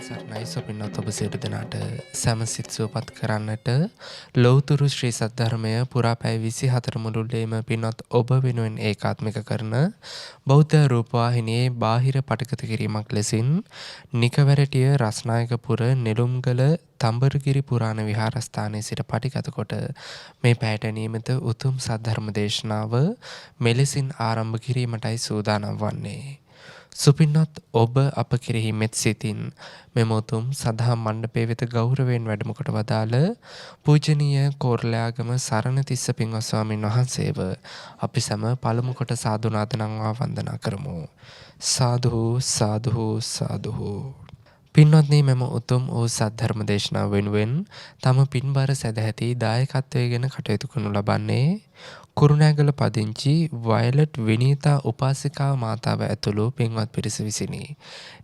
සරණයි සොපින්නත් ඔබ සියලු දෙනාට සැමසිත සුවපත් කරන්නට ලෞතුරු ශ්‍රී සද්ධර්මය පුරා පැය 24 මුළුල්ලේම පින්වත් ඔබ වෙනුවෙන් ඒකාත්මික කරන බෞද්ධ රූපවාහිනියේ බාහිර පටකත කිරීමක් ලෙසින් නිකවැරටිය රස්නායකපුර නෙළුම්ගල තඹරගිරි පුරාණ විහාරස්ථානයේ සිට පටිගත කොට මේ පැයට නියමිත උතුම් සද්ධර්ම දේශනාව මෙලෙසින් ආරම්භ කිරීමටයි සූදානම් වන්නේ. සුපින්වත් ඔබ අප කෙරෙහි මෙත් සිතින් මෙම උතුම් සදහම් මණ්ඩපයේ වෙත ගෞරවයෙන් වැඩම කොට වදාළ පූජනීය කෝරළයාගම සරණතිස්ස පින්වත් ස්වාමින් වහන්සේව අපි සැම පළමු කොට සාදුනාද නංවා වන්දනා කරමු. සාදු සාදු සාදු. පින්වත්නි, මෙම උතුම් වූ සද්ධර්ම දේශනාව වෙනුවෙන් තම පින්බර සැදැහැති දායකත්වයෙන් කටයුතු කරනු ලබන්නේ කුරුණෑගල පදිංචි වයලට් විනීතා උපාසිකා මාතාව ඇතුළු පින්වත් පිරිස විසිනි.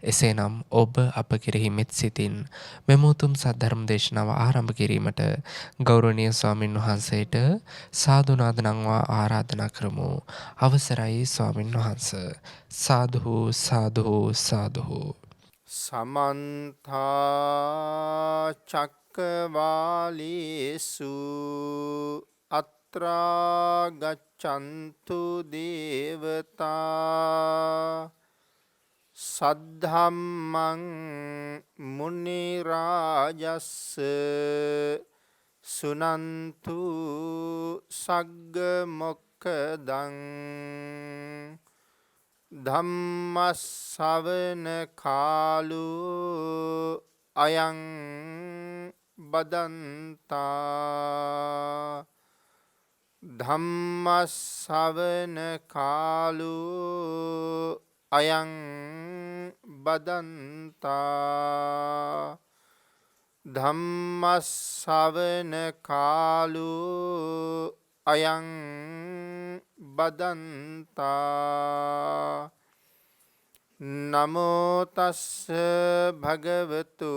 එසේනම් ඔබ අප කෙරෙහි මෙත් සිතින් මෙම උතුම් සද්ධර්ම දේශනාව ආරම්භ කිරීමට ගෞරවනීය ස්වාමින් වහන්සේට සාදුනාද නංවා ආරාධනා කරමු. අවසරයි ස්වාමින් වහන්ස. සාදු සාදු සාදු. සමන්තා චක්කවාලේසු අත්‍රා ගච්ඡන්තු දේවතා සද්ධම්මං මුනි රාජස්ස සුනන්තු සග්ග මොක්ඛදං ධම්මස්සවන කාලෝ අයං බදන්තා ධම්මස්සවන කාලෝ අයං බදන්තා ධම්මස්සවන කාලෝ අයං බදන්තා නමෝ තස්ස භගවතු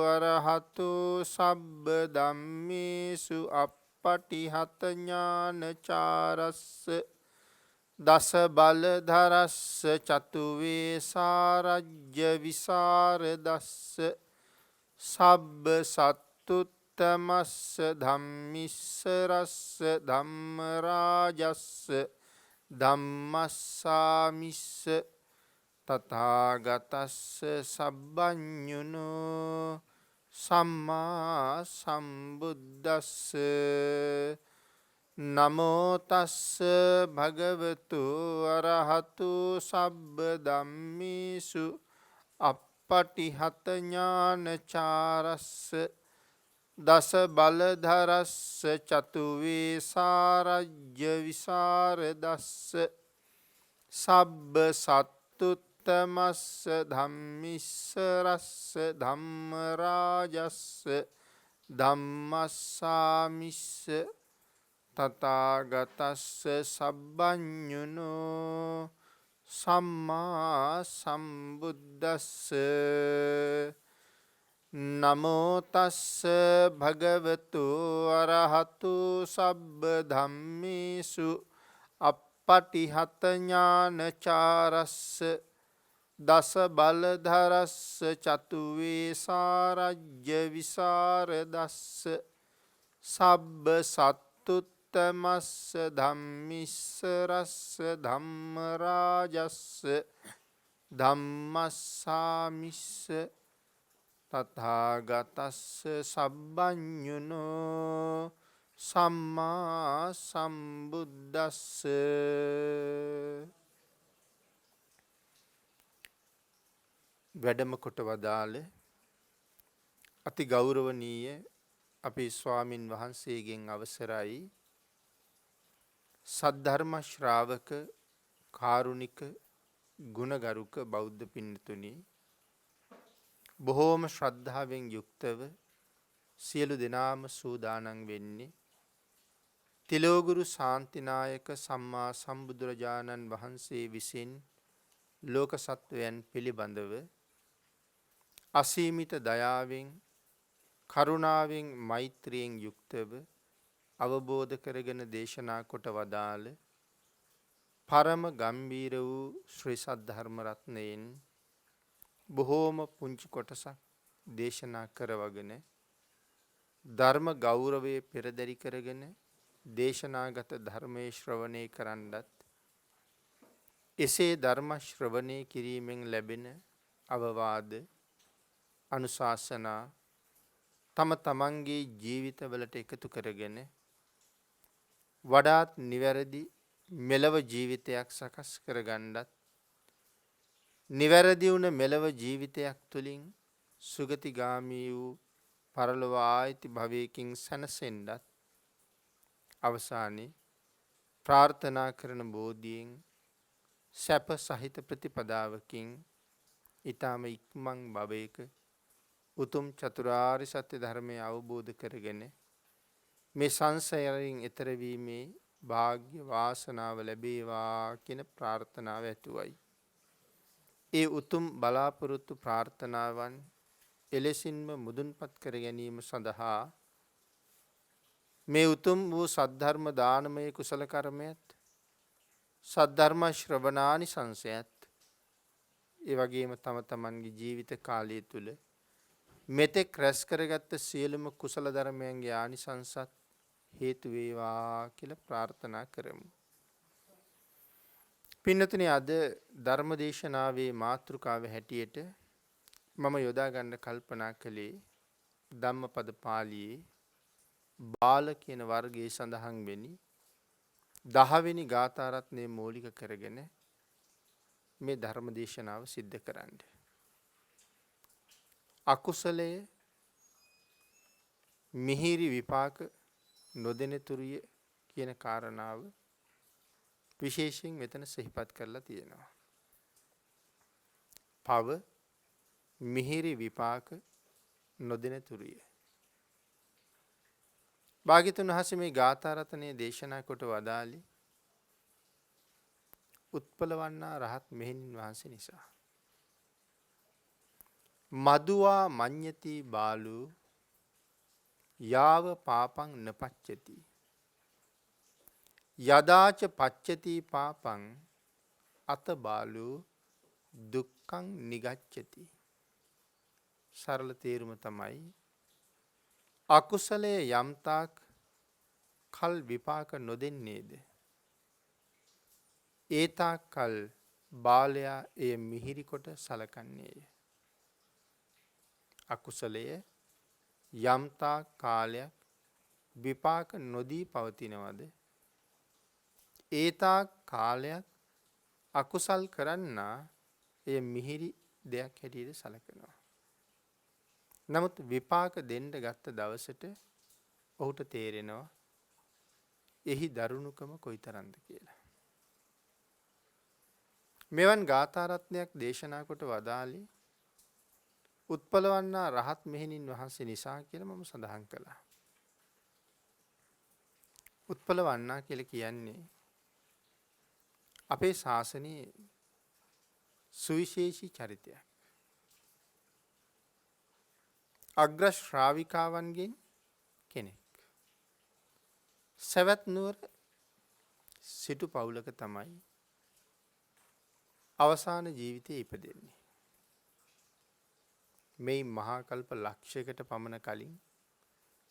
අරහතු සබ්බ ධම්මේසු අප්පටිහත ඥානචාරස්ස දස බලධරස්ස චතු වේසාරජ්‍ය විසරදස්ස සබ්බ සත්තුත්තමස්ස ධම්මිස්සරස්ස ධම්මරාජස්ස ධම්මස්සාමිස්ස තථාගතස්ස සබ්බඤුනෝ සම්මා සම්බුද්දස්ස නමෝ තස්ස භගවතු අරහතු සබ්බ ධම්මේසු අප්පටිහත ඥානචාරස්ස දස බලධරස්ස චතු වේසාරජ්‍ය විසරදස්ස සබ්බ සත්තුත්තමස්ස ධම්මිස්සරස්ස ධම්මරාජස්ස ධම්මස්සාමිස්ස තථාගතස්ස සබ්බඤුනෝ සම්මා සම්බුද්දස්ස නමෝ තස්ස භගවතු අරහතු සබ්බ ධම්මේසු අප්පටිහත ඥානචාරස්ස දස බලධරස්ස චතු වේසාරජ්‍ය විසරදස්ස සබ්බ සත්තුත්තමස්ස ධම්මිස්සරස්ස ධම්මරාජස්ස ධම්මස්සාමිස්ස තථාගතස්ස සබ්බඤුනෝ සම්මා සම්බුද්දස්ස වැඩම කොට වදාළ අති ගෞරවනීය අපේ ස්වාමින් වහන්සේගෙන් අවසරයි සද්ධර්ම ශ්‍රාවක කාරුණික ගුණගරුක බෞද්ධ පින්නතුනි, බොහෝම ශ්‍රද්ධාවෙන් යුක්තව සියලු දෙනාම සූදානම් වෙන්නේ තිලෝගුරු ශාන්තිනායක සම්මා සම්බුදුරජාණන් වහන්සේ විසින් ලෝක සත්වයන් පිළිබඳව අසීමිත දයාවෙන් කරුණාවෙන් මෛත්‍රියෙන් යුක්තව අවබෝධ කරගෙන දේශනා කොට වදාළ පරම ගම්බීර වූ ශ්‍රී සද්ධර්ම රත්නයෙන් බොහෝම පුංචි කොටසක් දේශනා කරවගෙන ධර්ම ගෞරවයේ පෙරදරි කරගෙන දේශනාගත ධර්මයේ ශ්‍රවණය කරන්නත් එසේ ධර්ම ශ්‍රවණය කිරීමෙන් ලැබෙන අවවාද අනුශාසනා තම තමන්ගේ ජීවිතවලට එකතු කරගෙන වඩාත් නිවැරදි මෙලව ජීවිතයක් සකස් කරගන්නත් නිවැරදි වුණ මෙලව ජීවිතයක් තුළින් සුගතිගාමී වූ පරලොව ආයිති භවයකින් සැනසෙන්නත් අවසානයේ ප්‍රාර්ථනා කරන බෝධියෙන් සැප සහිත ප්‍රතිපදාවකින් ඊටම ඉක්මන් භවයක උතුම් චතුරාර්ය සත්‍ය ධර්මය අවබෝධ කරගෙන මේ සංසාරයෙන් එතර වීමේ වාග්ය වාසනාව ලැබේවා කියන ප්‍රාර්ථනාව ඇතුවයි. ඒ උතුම් බලාපොරොත්තු ප්‍රාර්ථනාවන් එලෙසින්ම මුදුන්පත් කර ගැනීම සඳහා මේ උතුම් වූ සද්ධර්ම දානමය කුසල කර්මයත් සද්ධර්ම ශ්‍රවණානිසංසයත් ඒ වගේම තම තමන්ගේ ජීවිත කාලය තුල මෙතෙක් රැස් කරගත්ත සියලුම කුසල ධර්මයන්ගේ ආනිසංසත් හේතු වේවා කියලා ප්‍රාර්ථනා කරමු. පින්නතුනි අද ධර්ම දේශනාවේ මාතෘකාව හැටියට මම යොදා ගන්න කල්පනා කළේ ධම්මපද පාළියේ බාල කියන වර්ගයේ සඳහන් වෙනි 10 වෙනි ගාථා රත්නයේ මූලික කරගෙන මේ ධර්ම දේශනාව සිද්ධ කරන්න. අකුසලයේ මිහිරි විපාක නොදෙන තුරිය කියන කාරණාව විශේෂයෙන් මෙතන සිහිපත් කරලා තියෙනවා. පව මිහිරි විපාක නොදෙන තුරිය. භාග්‍යතුන් වහන්සේ මේ ගාථා රත්නයේ දේශනා කොට වදාළි උත්පලවන්නා රහත් මෙහෙණින් වහන්සේ නිසා. මදුවා මඤ්ඤති බාලු යාව පාපං නපච්චති යදාච පච්චති පාපං අත බාලු දුක්ඛං නිගච්ඡති. සරල තේරුම තමයි අකුසලයේ යම්තාක් කල් විපාක නොදෙන්නේද ඒතාක් කල් බාලයා එය මිහිරි කොට සලකන්නේය. අකුසලයේ යම්තාක් කාලයක් විපාක නොදී පවතිනවද ඒතාක් කාලයක් අකුසල් කරන්නා එය මිහිරි දෙයක් හැටියට සලකනවා. නමුත් විපාක දෙන්න ගත්ත දවසට ඔහුට තේරෙනවා එහි දරුණුකම කොයිතරම්ද කියලා. මෙවන් ගාථා රත්නයක් දේශනා කොට වදාළේ උත්පලවන්නා රහත් මෙහෙණින් වහන්සේ නිසා කියලා මම සඳහන් කළා. උත්පලවන්නා කියලා කියන්නේ අපේ ශාසනයේ සුවිශේෂී චරිතයක්. අග්‍ර ශ්‍රාවිකාවන්ගෙන් කෙනෙක්. සවැත් නුවර සිටු පවුලක තමයි අවසාන ජීවිතයේ ඉපදෙන්නේ. මේ මහා කල්ප ලක්ෂයකට පමණ කලින්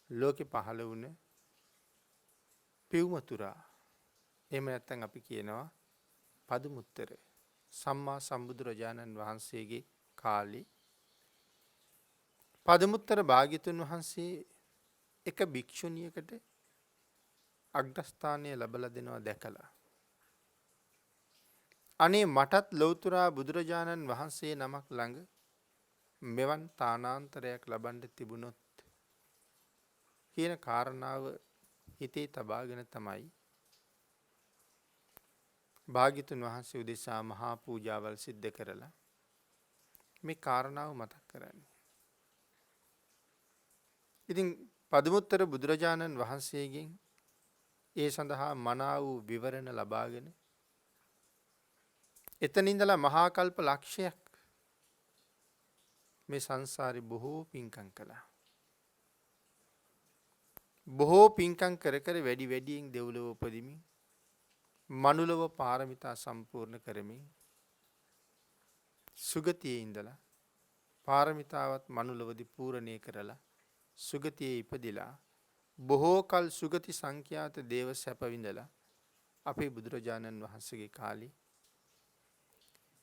ලෝකෙ පහළ වුණ පිව්මතුරා එහෙම නැත්නම් අපි කියනවා පදුමුත්තර සම්මා සම්බුදුරජාණන් වහන්සේගේ කාලේ පදුමුත්තර භාග්‍යතුන් වහන්සේ එක භික්ෂුණියකට අග්‍රස්ථානය ලැබලා දෙනවා දැකලා අනේ මටත් ලෞතුරා බුදුරජාණන් වහන්සේ නමක් ළඟ මෙවන් තානාන්තරයක් ලබන්න තිබුණොත් කියන කාරණාව හිතේ තබාගෙන තමයි භාග්‍යතුන් වහන්සේ උදෙසා මහා පූජාවල් සිද්ධ කරලා මේ කාරණාව මතක් කරන්නේ. ඉතින් පදුමුත්තර බුදුරජාණන් වහන්සේගෙන් ඒ සඳහා මනා වූ විවරණ ලබාගෙන එතන ඉඳලා මහා කල්ප ලක්ෂයක් මේ සංසාරේ බොහෝ පින්කම් කළා. බොහෝ පින්කම් කර කර වැඩි වැඩියෙන් දෙව්ලොව උපදිමින් මනුලව පාරමිතා සම්පූර්ණ කරමින් සුගතියේ ඉඳලා පාරමිතාවත් මනුලොවදී පූර්ණේ කරලා සුගතියේ ඉපදිලා බොහෝ කල් සුගති සංඛ්‍යාත දේව සැප විඳලා අපේ බුදුරජාණන් වහන්සේගේ කාලේ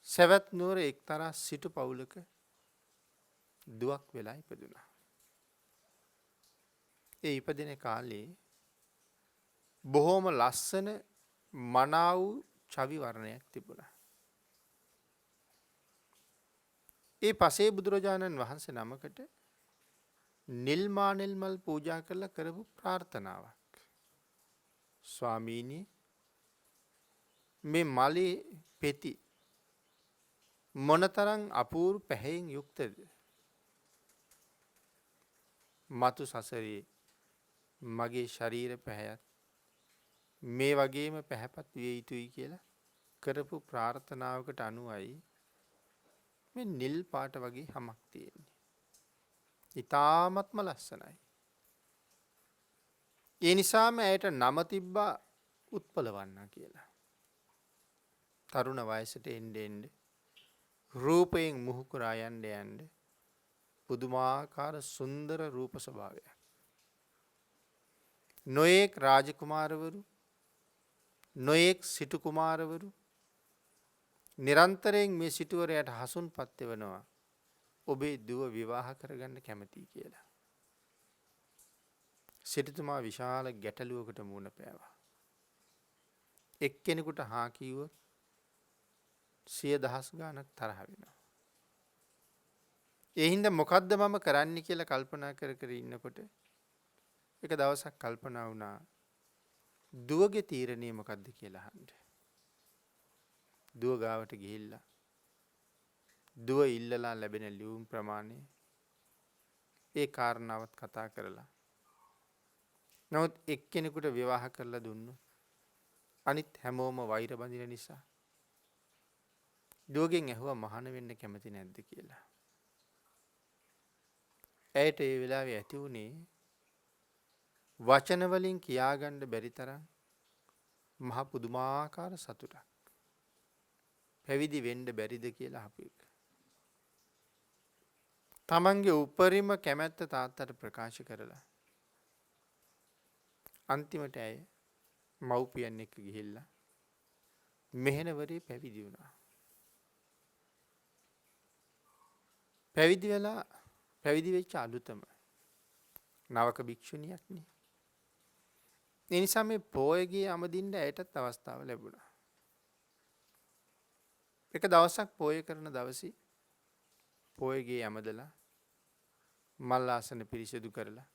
සවැත් නුවර එක්තරා සිටු පවුලක දුවක් වෙලා ඉපදුනා. ඒ ඉපදින කාලේ බොහෝම ලස්සන මනා වූ චවි වර්ණයක් තිබුණා. ඒ පසේ බුදුරජාණන් වහන්සේ නමකට නිල් මානෙල් මල් පූජා කරලා කරපු ප්‍රාර්ථනාවක්. ස්වාමීනි මේ මලේ පෙති මොනතරම් අපූර්ව පැහැයෙන් යුක්තද? මතු සසරේ මගේ ශරීර පැහැයත් මේ වගේම පැහැපත් විය යුතුයි කියලා කරපු ප්‍රාර්ථනාවකට අනුවයි මේ නිල් පාට වගේ හමක් තියෙන්නේ. ඊ타ත්ම ලස්සනයි. ඒ නිසාම ඇයට නම තිබ්බා උත්පලවන්න කියලා. තරුණ වයසට එන්න රූපයෙන් මුහුකුරා යන්න පුදුමාකාර සුන්දර රූප ස්වභාවයක්. නොයෙක් රාජකුමාරවරු නොයෙක් සිටු කුමාරවරු නිරන්තරයෙන් මේ සිටුවරයට හසුන්පත් වෙනවා ඔබේ දුව විවාහ කරගන්න කැමතියි කියලා. සිටුතුමා විශාල ගැටලුවකට මුහුණ පෑවා. එක්කෙනෙකුට හා කිව්වොත් 100,000 ගාණක් තරහ වෙනවා. ඒ හින්දා මොකද්ද මම කරන්න කියලා කල්පනා කර කර ඉන්නකොට එක දවසක් කල්පනා වුණා දුවගේ තීරණය මොකද්ද කියලා අහන්න. දුව ගාවට ගිහිල්ලා දුව ඉල්ලලා ලැබෙන ලියුම් ප්‍රමාණය ඒ කාරණාවත් කතා කරලා නමුත් එක්කෙනෙකුට විවාහ කරලා දුන්නොත් අනිත් හැමෝම වෛර බඳින නිසා දුවගෙන් ඇහුවා මහාන වෙන්න කැමති නැද්ද කියලා. ඇයට ඒ වෙලාවේ ඇති වුණේ වචන වලින් කියාගන්න බැරි තරම් මහ පුදුමාකාර සතුටක්. පැවිදි වෙන්න බැරිද කියලා අහපු එක. තමන්ගේ උපරිම කැමැත්ත තාත්තට ප්‍රකාශ කරලා අන්තිමට ඇය මව්පියන් එක්ක ගිහිල්ලා මෙහෙණවරේ පැවිදි වුණා. පැවිදි වෙච්ච අලුතම නවක භික්ෂුණියක් නේ. ඒ නිසා මේ පෝයගේ අමදින්න ඇයටත් අවස්ථාව ලැබුණා. එක දවසක් පෝය කරන දවසේ පෝයගේ ඇමදලා මල් ආසන පිරිසිදු කරලා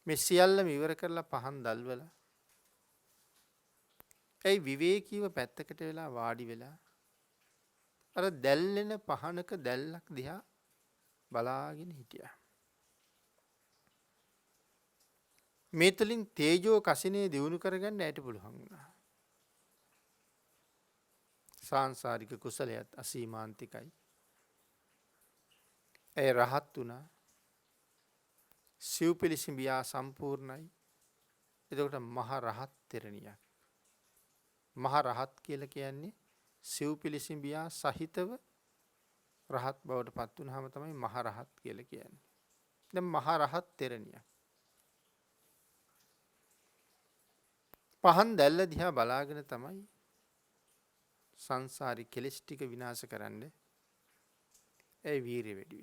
මේ සියල්ලම ඉවර කරලා පහන් දැල්වලා ඒ විවේකීව පැත්තකට වෙලා වාඩි වෙලා අර දැල්ලෙන පහනක දැල්ලක් දිහා බලාගෙන හිටියා. මේ තුලින් තේජෝ කසිනේ දිනු කරගන්න ඇයට පුළුවන් වුණා. සාංශාරික කුසලයට අසීමාන්තිකයි. ඒ රහත් වුණා. සිව්පිලිසිඹියා සම්පූර්ණයි. එතකොට මහ රහත් තෙරණියක්. මහ රහත් කියලා කියන්නේ සිව්පිලිසිඹියා සහිතව රහත් බවට පත් වුණාම තමයි මහ රහත් කියලා කියන්නේ. දැන් මහ රහත් තෙරණියක්. පහන් දැල්ල දිහා බලාගෙන තමයි සංසාරි කෙලෙස් ටික විනාශ කරන්න ඒ වීරිය වැඩි.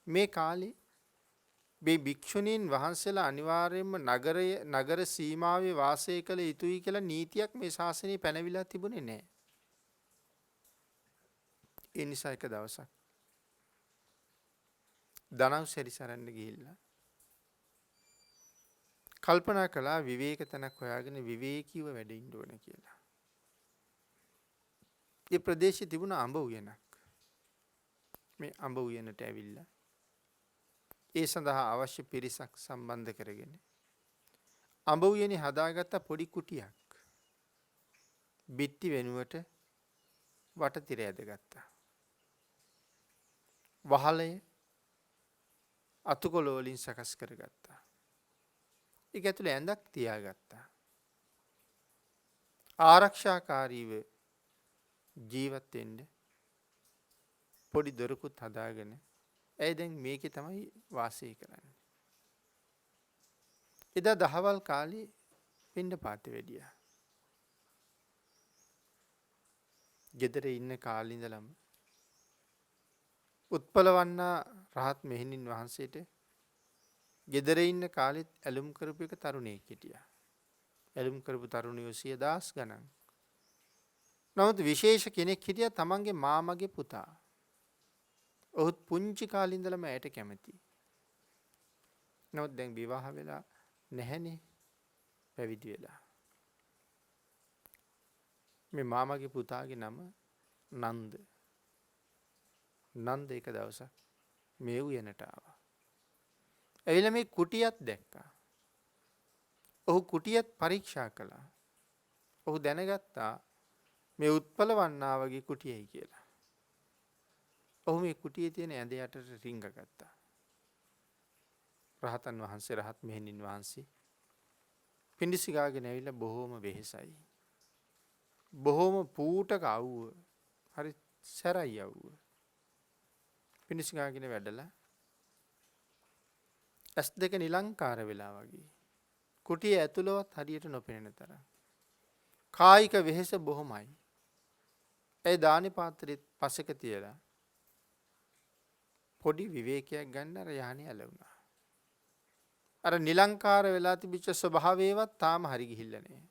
මේ කාලේ මේ භික්ෂුණීන් වහන්සේලා අනිවාර්යයෙන්ම නගර සීමාවේ වාසය කළ යුතුයි කියලා නීතියක් මේ ශාසනයේ පැනවිලා තිබුණේ නැහැ. ඒ නිසා එක දවසක් දනව් සැරිසරන්න ගිහිල්ලා කල්පනා කළා විවේක තැනක් හොයාගෙන විවේකීව වැඩ ඉන්න ඕන කියලා. ඒ ප්‍රදේශයේ තිබුණ අඹ උයනක්. මේ අඹ උයනට ඇවිල්ලා ඒ සඳහා අවශ්‍ය පිරිසක් සම්බන්ධ කරගෙන අඹ උයනේ හදාගත්ත පොඩි කුටියක් බිත්ති වෙනුවට වටතිර ඇදගත්තා. වහලය අතුකොළ වලින් සකස් කරගත්තා. ඒක ඇතුලේ ඇඳක් තියාගත්තා. ආරක්ෂාකාරීව ජීවත් වෙන්න පොඩි දොරකුත් හදාගෙන ඇය දැන් මේකේ තමයි වාසය කරන්නේ. එදා දහවල් කාලේ පිණ්ඩපාතේ වැඩියා. ගෙදර ඉන්න කාලේ ඉඳලම උත්පලවන්නා රහත් මෙහෙණින් වහන්සේට ගෙදර ඉන්න කාලෙත් ඇලුම් කරපු එක තරුණයෙක් හිටියා. ඇලුම් කරපු තරුණියෝ 100,000 ගණන්. නමුත් විශේෂ කෙනෙක් හිටියා තමන්ගේ මාමගේ පුතා. ඔහුත් පුංචි කාලේ ඉඳලම ඇයට කැමතියි. නමුත් දැන් විවාහ වෙලා නැහැනේ. පැවිදි වෙලා. මේ මාමගේ පුතාගේ නම නන්ද. නන්ද එක දවසක් මේ උයනට ආවා. ඇවිල්ලා මේ කුටියත් දැක්කා. ඔහු කුටියත් පරීක්ෂා කළා. ඔහු දැනගත්තා මේ උත්පලවන්නා වගේ කුටියයි කියලා. ඔහු මේ කුටියේ තියෙන ඇඳ යටට රිංග ගත්තා. රහතන් වහන්සේ රහත් මෙහෙණින් වහන්සේ පිඬුසි ගාගෙන ඇවිල්ලා බොහොම වෙහෙසයි. බොහොම පූටක අවුව. හරි සැරයි අවුව. පිඬුසි ගාගෙන වැඩලා ඇස් දෙක නිලංකාර වෙලා වගේ. කුටිය ඇතුළවත් හරියට නොපෙනෙන තරම්. කායික වෙහෙස බොහොමයි. ඒ දානි පාත්‍රෙත් පසෙක තියලා පොඩි විවේකයක් ගන්න අර යහනේ ඇලුනා. අර නිලංකාර වෙලා තිබිච්ච ස්වභාවයවත් තාම හරි ගිහිල්ලා නැහැ.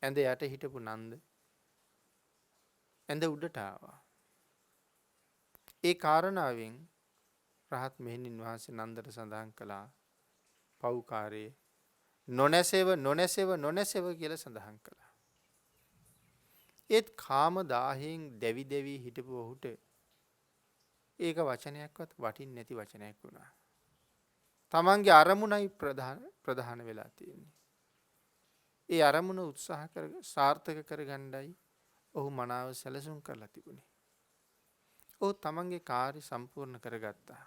ඇඳ යට හිටපු නන්ද ඇඳ උඩට ආවා. ඒ කාරණාවෙන් රහත් මෙහෙණින් වහන්සේ නන්දට සඳහන් කළා පව්කාරයේ නොනැසෙව කියලා සඳහන් කළා. ඒත් කාම දාහයෙන් දැවි දැවි හිටපු ඔහුට ඒක වචනයක්වත් වටින්නේ නැති වචනයක් වුණා. තමන්ගේ අරමුණයි ප්‍රධාන වෙලා තියෙන්නේ. ඒ අරමුණ උත්සාහ කර සාර්ථක කරගන්නයි ඔහු මනාව සැලසුම් කරලා තිබුණේ. ඔහු තමන්ගේ කාර්ය සම්පූර්ණ කරගත්තා.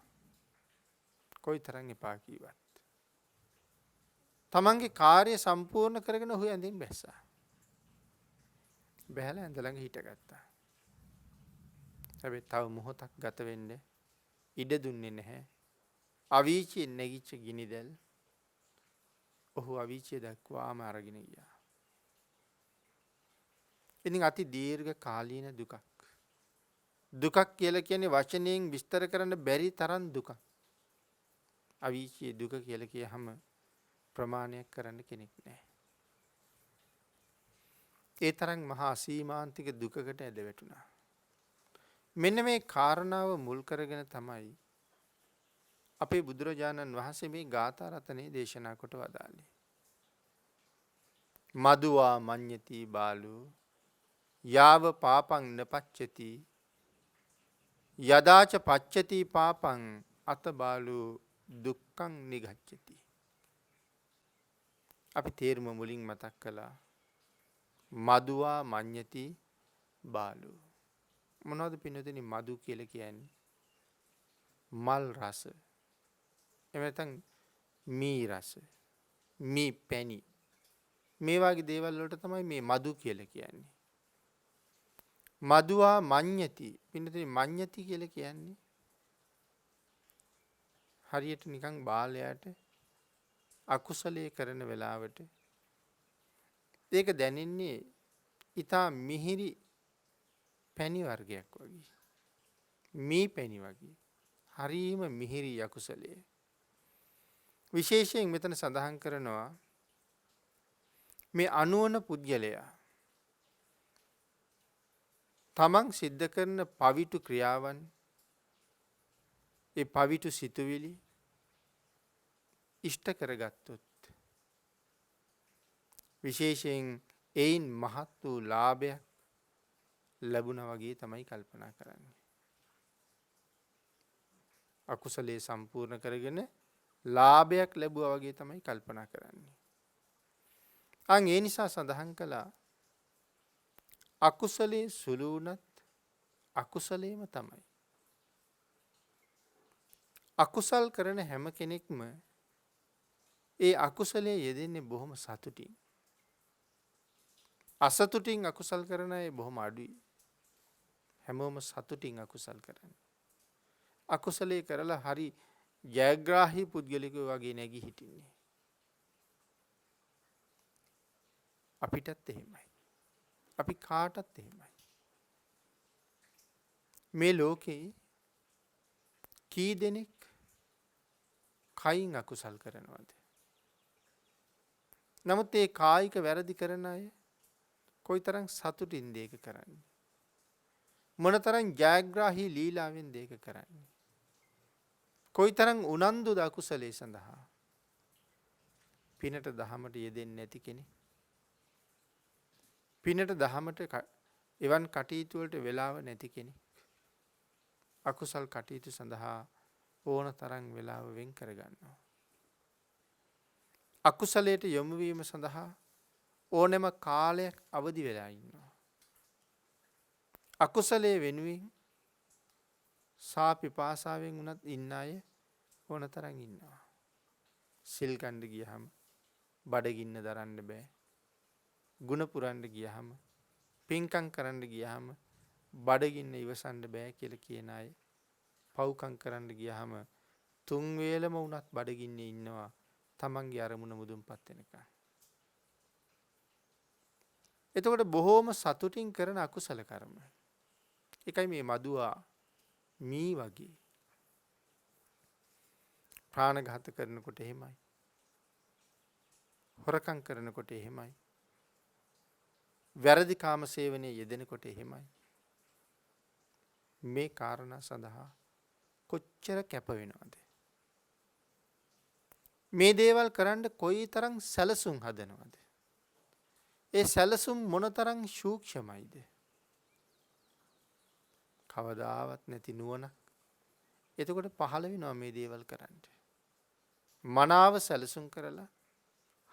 කොයිතරම් එපා කීවත්. තමන්ගේ කාර්ය සම්පූර්ණ කරගෙන ඔහු ඇඳින් බැස්සා. බැහැලා ඇඳ ළඟ හිටගත්තා. හැබැයි තව මොහොතක් ගත වෙන්න ඉඩ දුන්නේ නැහැ. අවීචියෙන් නැගිච්ච ගිනිදැල් ඔහු අවීචිය දක්වාම අරගෙන ගියා. ඉතින් අති දීර්ඝ කාලීන දුකක්. දුකක් කියලා කියන්නේ වචනයෙන් විස්තර කරන්න බැරි තරම් දුකක්. අවීචියේ දුක කියලා කියහම ප්‍රමාණයක් කරන්න කෙනෙක් නැහැ. ඒ තරම් මහා අසීමාන්තික දුකකට ඇද වැටුණා. මෙන්න මේ කාරණාව මුල් කරගෙන තමයි අපේ බුදුරජාණන් වහන්සේ මේ ගාථා රතනේ දේශනා කොට වදාළේ. මදුවා මඤ්ඤති බාලු යාව පාපං නපච්චති යදාච පච්චති පාපං අත බාලු දුක්ඛං නිගච්ඡති. අපි තේරුම මුලින් මතක් කළා. මදුවා මඤ්ඤති බාලු. මොනවද පින්නතනි මදු කියලා කියන්නේ? මල් රස. එහෙම නැත්නම් මී රස. මී පැණි. මේ වගේ දේවල් වලට තමයි මේ මදු කියලා කියන්නේ. මදුවා මඤ්ඤති. පින්නතනි මඤ්ඤති කියලා කියන්නේ හරියට නිකන් බාලයට අකුසලයේ කරන වෙලාවට ඒක දැනෙන්නේ ඊටා මිහිරි පැණි වර්ගයක් වගේ. මී පැණි වගේ. හරීම මිහිරි අකුසලයේ. විශේෂයෙන් මෙතන සඳහන් කරනවා මේ අනුවන පුද්ගලයා තමන් සිද්ධ කරන පවිතු ක්‍රියාවන් ඒ පවිතු සිතුවිලි ඉෂ්ට කරගත්තොත් විශේෂයෙන් එයින් මහත් වූ ලාභයක් ලැබුණා වගේ තමයි කල්පනා කරන්නේ. අකුසලයේ සම්පූර්ණ කරගෙන ලාභයක් ලැබුවා වගේ තමයි කල්පනා කරන්නේ. ඒ නිසා සඳහන් කළා අකුසලයේ සුළු වුණත් අකුසලයේම තමයි. අකුසල් කරන හැම කෙනෙක්ම ඒ අකුසලයේ යෙදෙන්නේ බොහොම සතුටින්. අසතුටින් අකුසල් කරන අය බොහොම අඩුයි. හැමෝම සතුටින් අකුසල් කරන්නේ. අකුසලයේ කරලා හරි ජයග්‍රාහී පුද්ගලිකයෝ වගේ නැගී හිටින්නේ. අපිටත් එහෙමයි. අපි කාටත් එහෙමයි. මේ ලෝකේ කී දෙනෙක් කයින් අකුසල් කරනවද? නමුත් ඒ කායික වැරදි කරන අය කොයිතරම් සතුටින්ද ඒක කරන්නේ? මොනතරම් ජයග්‍රාහී ලීලාවෙන්ද ඒක කරන්නේ? කොයිතරම් උනන්දුද අකුසලයේ සඳහා? පිනට දහමට යෙදෙන්නේ නැති කෙනෙක්. පිනට දහමට එවන් කටයුතු වලට වෙලාව නැති කෙනෙක්. අකුසල් කටයුතු සඳහා ඕන තරම් වෙලාව වෙන් කරගන්නවා. අකුසලයට යොමු වීම සඳහා ඕනෑම කාලයක් අවදි වෙලා ඉන්නවා. අකුසලයේ වෙනුවෙන් සාපිපාසාවෙන් උනත් ඉන්න අය ඕන තරම් ඉන්නවා. සිල් ගන්න ගියහම බඩගින්න දරන්න බෑ. ගුණ පුරන්න ගියහම පින්කම් කරන්න ගියහම බඩගින්න ඉවසන්න බෑ කියලා කියන අය පව්කම් කරන්න ගියහම තුන් වේලම වුණත් බඩගින්නේ ඉන්නවා. තමන්ගේ අරමුණ මුදුන්පත් වෙනකන්. එතකොට බොහෝම සතුටින් කරන අකුසල කර්ම. එකයි මේ මදුවා මී වගේ ප්‍රාණඝාත කරනකොට එහෙමයි. හොරකම් කරනකොට එහෙමයි. වැරදි කාම සේවනයේ යෙදෙනකොට එහෙමයි. මේ කාරණා සඳහා කොච්චර කැප වෙනවද? මේ දේවල් කරන්න කොයිතරම් සැලසුම් හදනවද? ඒ සැලසුම් මොනතරම් සූක්ෂමයිද? කවදාවත් නැති නුවණක් එතකොට පහළ වෙනවා මේ දේවල් කරන්න. මනාව සැලසුම් කරලා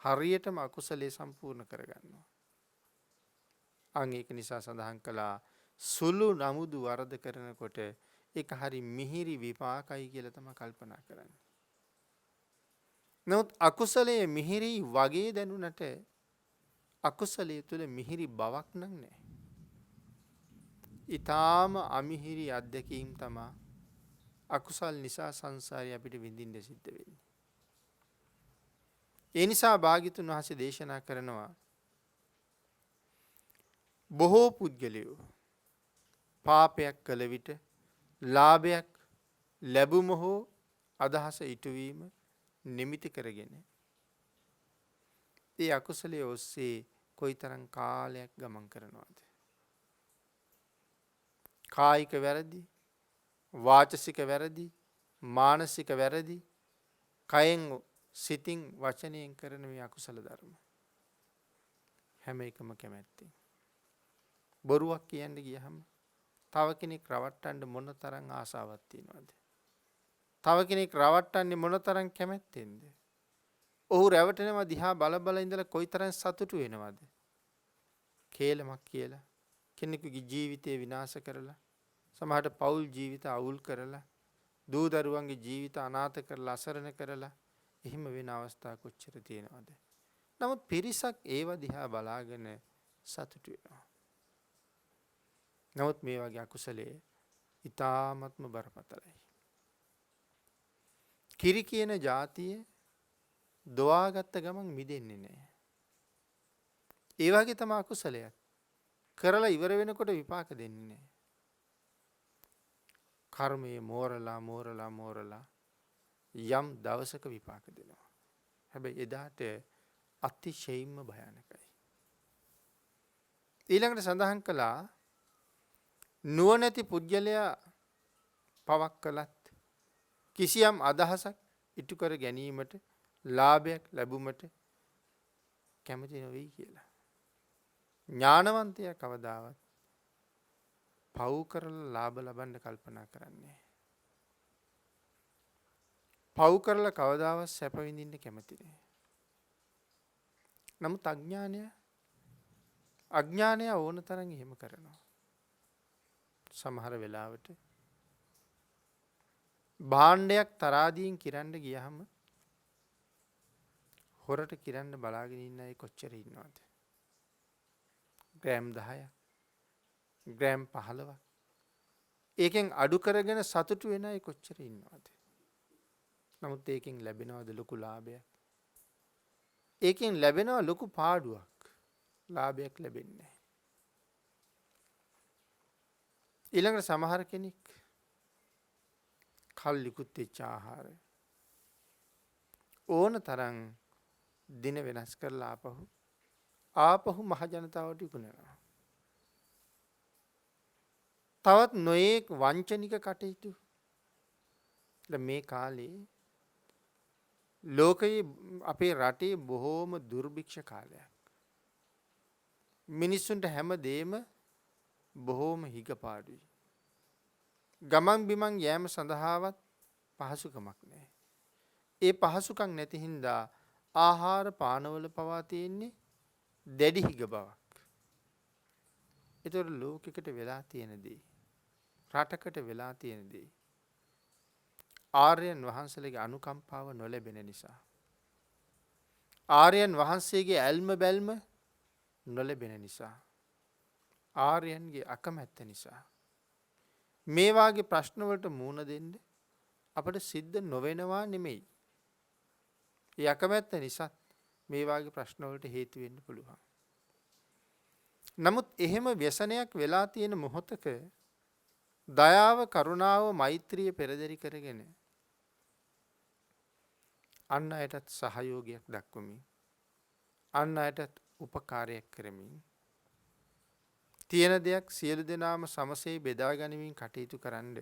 හරියටම අකුසලයේ සම්පූර්ණ කරගන්නවා. අන් ඒක නිසා සඳහන් කළා සුළු නමුදු වරද කරනකොට ඒක හරි මිහිරි විපාකයි කියලා තමයි කල්පනා කරන්නේ. නමුත් අකුසලයේ මිහිරි වගේ දැනුණට අකුසලයේ තුල මිහිරි බවක් නැහැ. ඊටාම අමිහිරි අත්දැකීම් තමයි අකුසල් නිසා සංසාරේ අපිට විඳින්න සිද්ධ වෙන්නේ. ඒ නිසා භාග්‍යතුන් වහන්සේ දේශනා කරනවා බොහෝ පුද්ගලයෝ පාපයක් කළ විට ලාභයක් ලැබුම හෝ අදහස ඉටුවීම නිමිති කරගෙන ඒ අකුසලයේ ඔස්සේ කොයිතරම් කාලයක් ගමන් කරනවද? කායික වැරදි, වාචසික වැරදි, මානසික වැරදි, කයෙන් සිතින් වචනයෙන් කරන මේ අකුසල ධර්ම හැම එකම කැමැත්තෙන්. බොරුවක් කියන්න ගියහම තව කෙනෙක් රවට්ටන්න මොන තරම් ආසාවක් තියනවද? තව කෙනෙක් රවට්ටන්නේ මොන තරම් කැමැත්තෙන්ද? ඔහු රැවටෙනවා දිහා බල බල ඉඳලා කොයිතරම් සතුටු වෙනවද? කේලමක් කියලා කෙනෙකුගේ ජීවිතය විනාශ කරලා සමහරට පෞල් ජීවිත අවුල් කරලා දූ දරුවන්ගේ ජීවිත අනාථ කරලා අසරණ කරලා එහෙම වෙන අවස්ථා කොච්චර තියෙනවද? නමුත් පිරිසක් ඒව දිහා බලාගෙන සතුටු වෙනවා. නමුත් මේ වගේ අකුසලයේ ඊ타ත්ම බරපතලයි. කිරි කියන જાතිය දොවාගත්ත ගමන් මිදෙන්නේ නැහැ. ඒ වගේ තමයි අකුසලයක්. කරලා ඉවර වෙනකොට විපාක දෙන්නේ නැහැ. කර්මයේ මෝරලා යම් දවසක විපාක දෙනවා. හැබැයි එදාට අතිශයින්ම භයානකයි. ඊළඟට සඳහන් කළා නුවණැති පුද්ගලයා පවක් කළත් කිසියම් අදහසක් ඉටු කර ගැනීමට ලාභයක් ලැබුමට කැමති නොවේ කියලා. ඥානවන්තයා කවදාවත් පව් කරලා ලාභ ලබන්න කල්පනා කරන්නේ. පව් කරලා කවදාවත් සැප විඳින්න කැමති නෑ. නමුත් අඥානය ඕන තරම් එහෙම කරනවා. සමහර වෙලාවට භාණ්ඩයක් තරාදියෙන් කිරන්න ගියහම හොරට කිරන්න බලාගෙන ඉන්න අය කොච්චර ඉන්නවද? ග්‍රෑම් 10ක්, ග්‍රෑම් 15ක්, ඒකෙන් අඩු කරගෙන සතුටු වෙන අය කොච්චර ඉන්නවද? නමුත් ඒකෙන් ලැබෙනවද ලොකු ලාභයක්? ඒකෙන් ලැබෙනවා ලොකු පාඩුවක්. ලාභයක් ලැබෙන්නේ නැහැ. ඊළඟට සමහර කෙනෙක් කල්ලිකුත් වෙච්ච ආහාර ඕන තරම් දින වෙනස් කරලා ආපහු මහ ජනතාවට විකුණනවා. තවත් නොයෙක් වංචනික කටයුතු. මේ කාලේ ලෝකයේ අපේ රටේ බොහෝම දුර්භික්ෂ කාලයක්. මිනිස්සුන්ට හැම දෙම බොහෝම හිගපාඩුයි. ගමන් බිමන් යෑම සඳහාවත් පහසුකමක් නැහැ. ඒ පහසුකම් නැති හින්දා ආහාර පානවල පවා තියෙන්නේ දැඩි හිග බවක්. ඒතර ලෝකෙකට වෙලා තියෙන දේ, රටකට වෙලා තියෙන දේ ආර්යයන් වහන්සේලගේ අනුකම්පාව නොලැබෙන නිසා. ආර්යයන් වහන්සේගේ ඇල්ම බැල්ම නොලැබෙන නිසා. ආර්යයන්ගේ අකමැත්ත නිසා. මේ වාගේ ප්‍රශ්න වලට මුහුණ දෙන්න අපිට සිද්ධ නොවෙනවා නෙමෙයි. ඒ අකමැත්ත නිසා මේ වාගේ ප්‍රශ්න වලට හේතු වෙන්න පුළුවන්. නමුත් එහෙම ව්‍යසනයක් වෙලා තියෙන මොහොතක දයාව, කරුණාව, මෛත්‍රිය පෙරදරි කරගෙන අන් අයටත් සහයෝගයක් දක්වමින්, අන් අයටත් උපකාරයක් කරමින්, තියෙන දෙයක් සියලු දෙනාම සමසේ බෙදා ගනිමින් කටයුතු කරන්න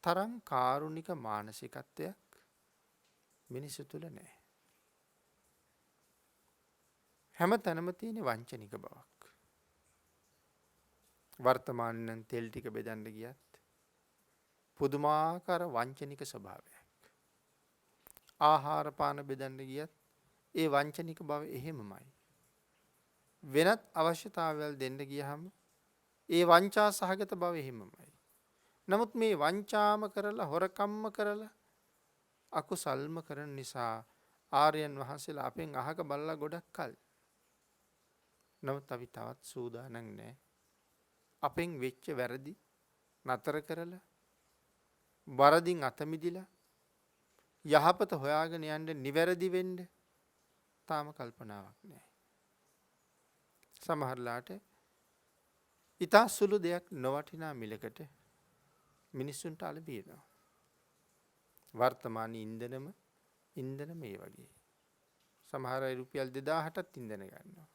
තරම් කාරුණික මානසිකත්වයක් මිනිස්සු තුළ නැහැ. හැම තැනම තියෙන වංචනික බවක්. වර්තමානයේ නම් තෙල් ටික බෙදන්න ගියත් පුදුමාකාර වංචනික ස්වභාවයක්. ආහාර පාන බෙදන්න ගියත් ඒ වංචනික බව එහෙමමයි. වෙනත් අවශ්‍යතාවයල් දෙන්න ගියහම ඒ වංචා සහගත බව එහෙමමයි. නමුත් මේ වංචාම කරලා, හොරකම්ම කරලා, අකුසල්ම කරන නිසා ආර්යයන් වහන්සේලා අපෙන් අහක බලලා ගොඩක් කල්. නමුත් අපි තවත් සූදානම් නැහැ. අපෙන් වෙච්ච වැරදි නතර කරලා, වරදින් අත මිදිලා, යහපත හොයාගෙන යන්න, නිවැරදි වෙන්න තාම කල්පනාවක් නැහැ. සමහරලාට ඉතා සුළු දෙයක් නොවටිනා මිලකට මිනිස්සුන්ට අලබිනවා. වර්තමාන ඉන්ධන මේ වගේ. සමහර අය රුපියල් 2000ටත් ඉන්ධන ගන්නවා.